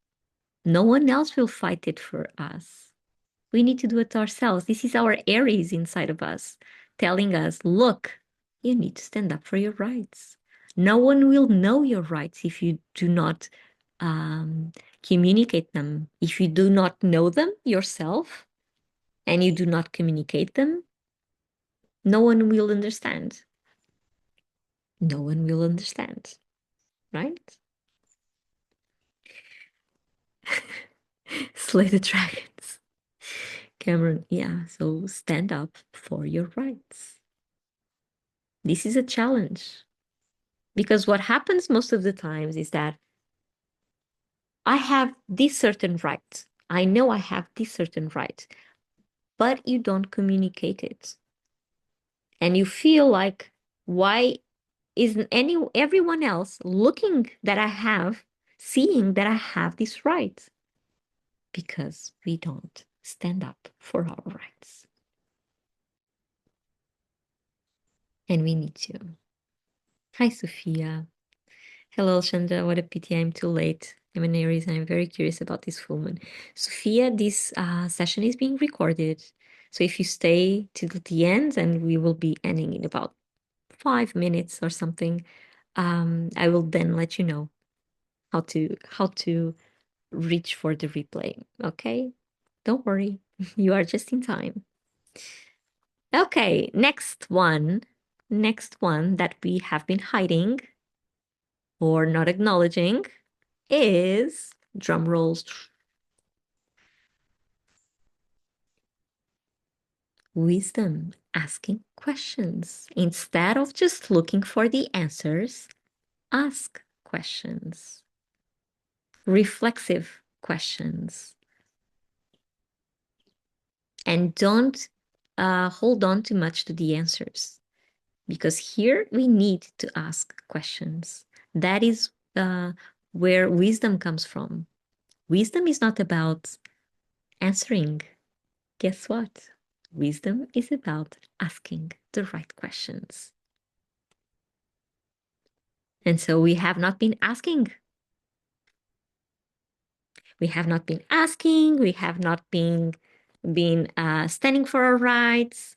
No one else will fight it for us. We need to do it ourselves. This is our Aries inside of us telling us, look, you need to stand up for your rights. No one will know your rights if you do not communicate them. If you do not know them yourself and you do not communicate them, no one will understand. No one will understand, right? Slay the dragons. Cameron, yeah, so stand up for your rights. This is a challenge. Because what happens most of the times is that I have this certain right. I know I have this certain right, but you don't communicate it. And you feel like, why isn't everyone else looking that I have, seeing that I have this right? Because we don't stand up for our rights. And we need to. Hi, Sophia. Hello, Chandra. What a pity I'm too late. I'm an Aries and I'm very curious about this full moon. Sophia, this session is being recorded. So if you stay till the end, and we will be ending in about 5 minutes or something, I will then let you know how to reach for the replay. Okay? Don't worry. You are just in time. Okay, next one. Next one that we have been hiding or not acknowledging is drum rolls. Wisdom, asking questions. Instead of just looking for the answers, ask questions. Reflexive questions. And don't hold on too much to the answers, because here we need to ask questions. That is where wisdom comes from. Wisdom is not about answering. Guess what? Wisdom is about asking the right questions. And so we have not been asking. We have not been asking. We have not been standing for our rights.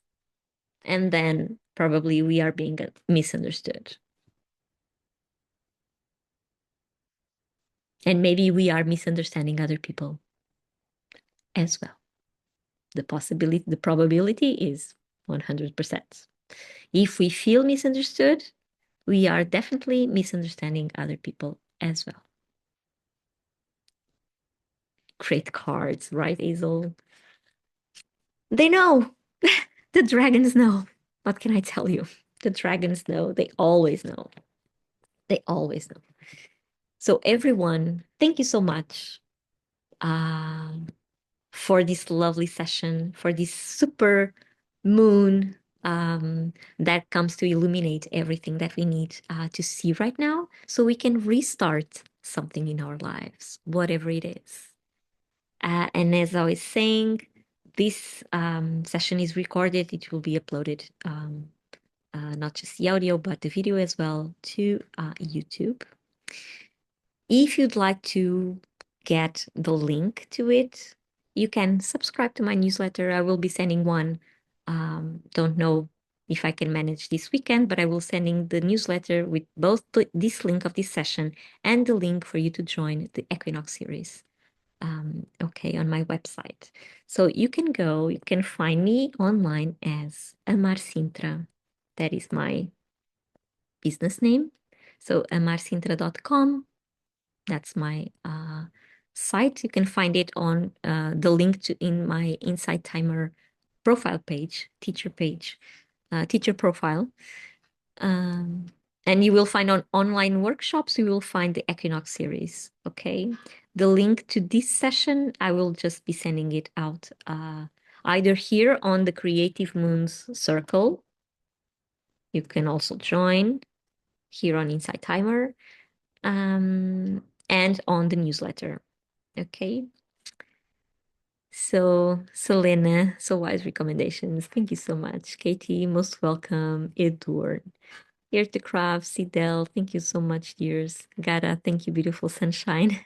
And then probably we are being misunderstood. And maybe we are misunderstanding other people. as well. The probability is 100%. If we feel misunderstood, we are definitely misunderstanding other people as well. Great cards, right, Hazel? They know. The dragons know. What can I tell you? The dragons know. They always know. They always know. So, everyone, thank you so much for this lovely session, for this super moon that comes to illuminate everything that we need to see right now so we can restart something in our lives, whatever it is. And as I was saying, this session is recorded. It will be uploaded, not just the audio, but the video as well, to YouTube. If you'd like to get the link to it, you can subscribe to my newsletter. I will be sending one. Don't know if I can manage this weekend, but I will sending the newsletter with both this link of this session and the link for you to join the Equinox series. Okay, on my website. So you can go, you can find me online as Amar Sintra. That is my business name. So amarsintra.com. That's my site. You can find it on the link to in my Insight Timer profile page, teacher page, teacher profile. And you will find on online workshops, you will find the Equinox series. Okay. The link to this session, I will just be sending it out either here on the Creative Moons Circle. You can also join here on Insight Timer and on the newsletter. Okay. So, Selena, so wise recommendations. Thank you so much. Katie, most welcome. Edward, here to Craft, Sidel, thank you so much, dears. Gara, thank you, beautiful sunshine.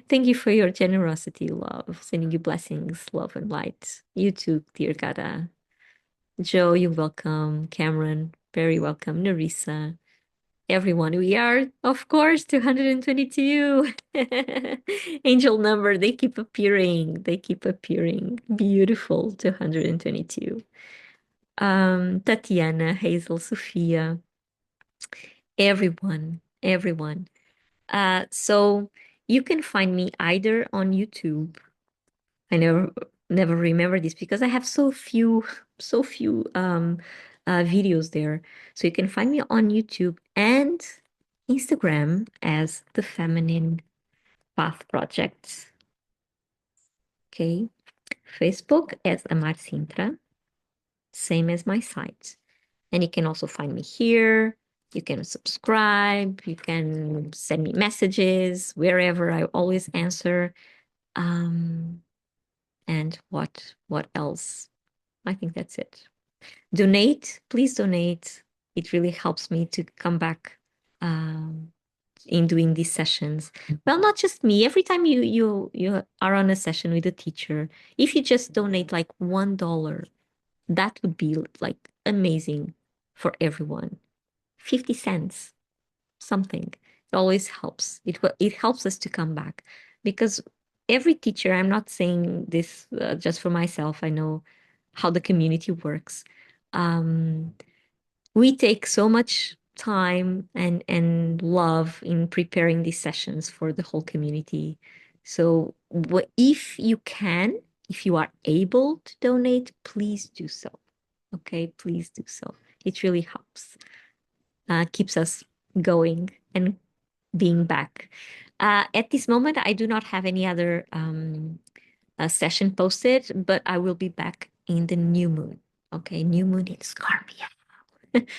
Thank you for your generosity, love. Sending you blessings, love, and light. You too, dear Gara. Joe, you're welcome. Cameron, very welcome. Nerissa, everyone. We are, of course, 222. Angel number, they keep appearing. They keep appearing. Beautiful, 222. Tatiana, Hazel, Sophia, everyone. So you can find me either on YouTube. I never remember this because I have so few videos there. So you can find me on YouTube and Instagram as the Feminine Path Project. Okay. Facebook as Amar Sintra, same as my site. And you can also find me here. You can subscribe. You can send me messages wherever. I always answer. And what else? I think that's it. Donate, please donate. It really helps me to come back in doing these sessions. Well, not just me. Every time you are on a session with a teacher, if you just donate like $1, that would be like amazing for everyone. 50 cents, something. It always helps. It helps us to come back because every teacher, I'm not saying this just for myself. I know how the community works. We take so much time and love in preparing these sessions for the whole community. So if you can, if you are able to donate, please do so. Okay, please do so. It really helps, keeps us going and being back. At this moment, I do not have any other session posted, but I will be back in the new moon. Okay, new moon in Scorpio.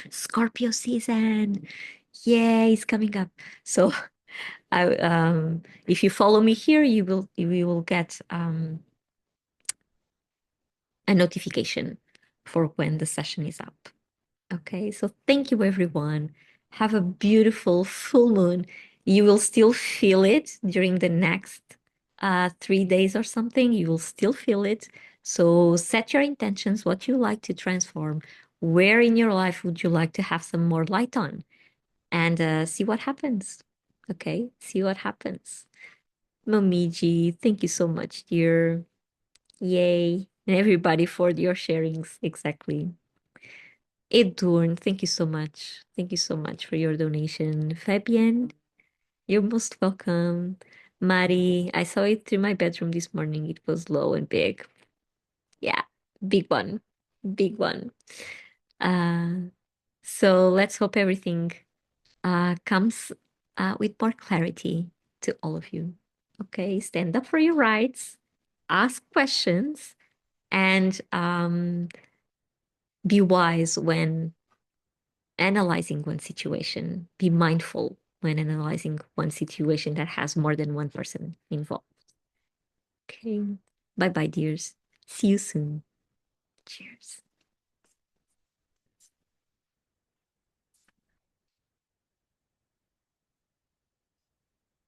Scorpio season. Yay, it's coming up. So if you follow me here, you will get a notification for when the session is up. Okay, so thank you, everyone. Have a beautiful full moon. You will still feel it during the next 3 days or something. You will still feel it. So set your intentions, what you like to transform. Where in your life would you like to have some more light on? And see what happens. Okay, see what happens. Momiji, thank you so much, dear. Yay. And everybody for your sharings. Exactly. Edurn, thank you so much. Thank you so much for your donation. Fabian, you're most welcome. Mari, I saw it through my bedroom this morning. It was low and big. Yeah, big one. Big one. Uh, so let's hope everything comes with more clarity to all of you. Okay, stand up for your rights, ask questions, and be wise when analyzing one situation. Be mindful when analyzing one situation that has more than one person involved. Okay, bye bye, dears. See you soon. Cheers.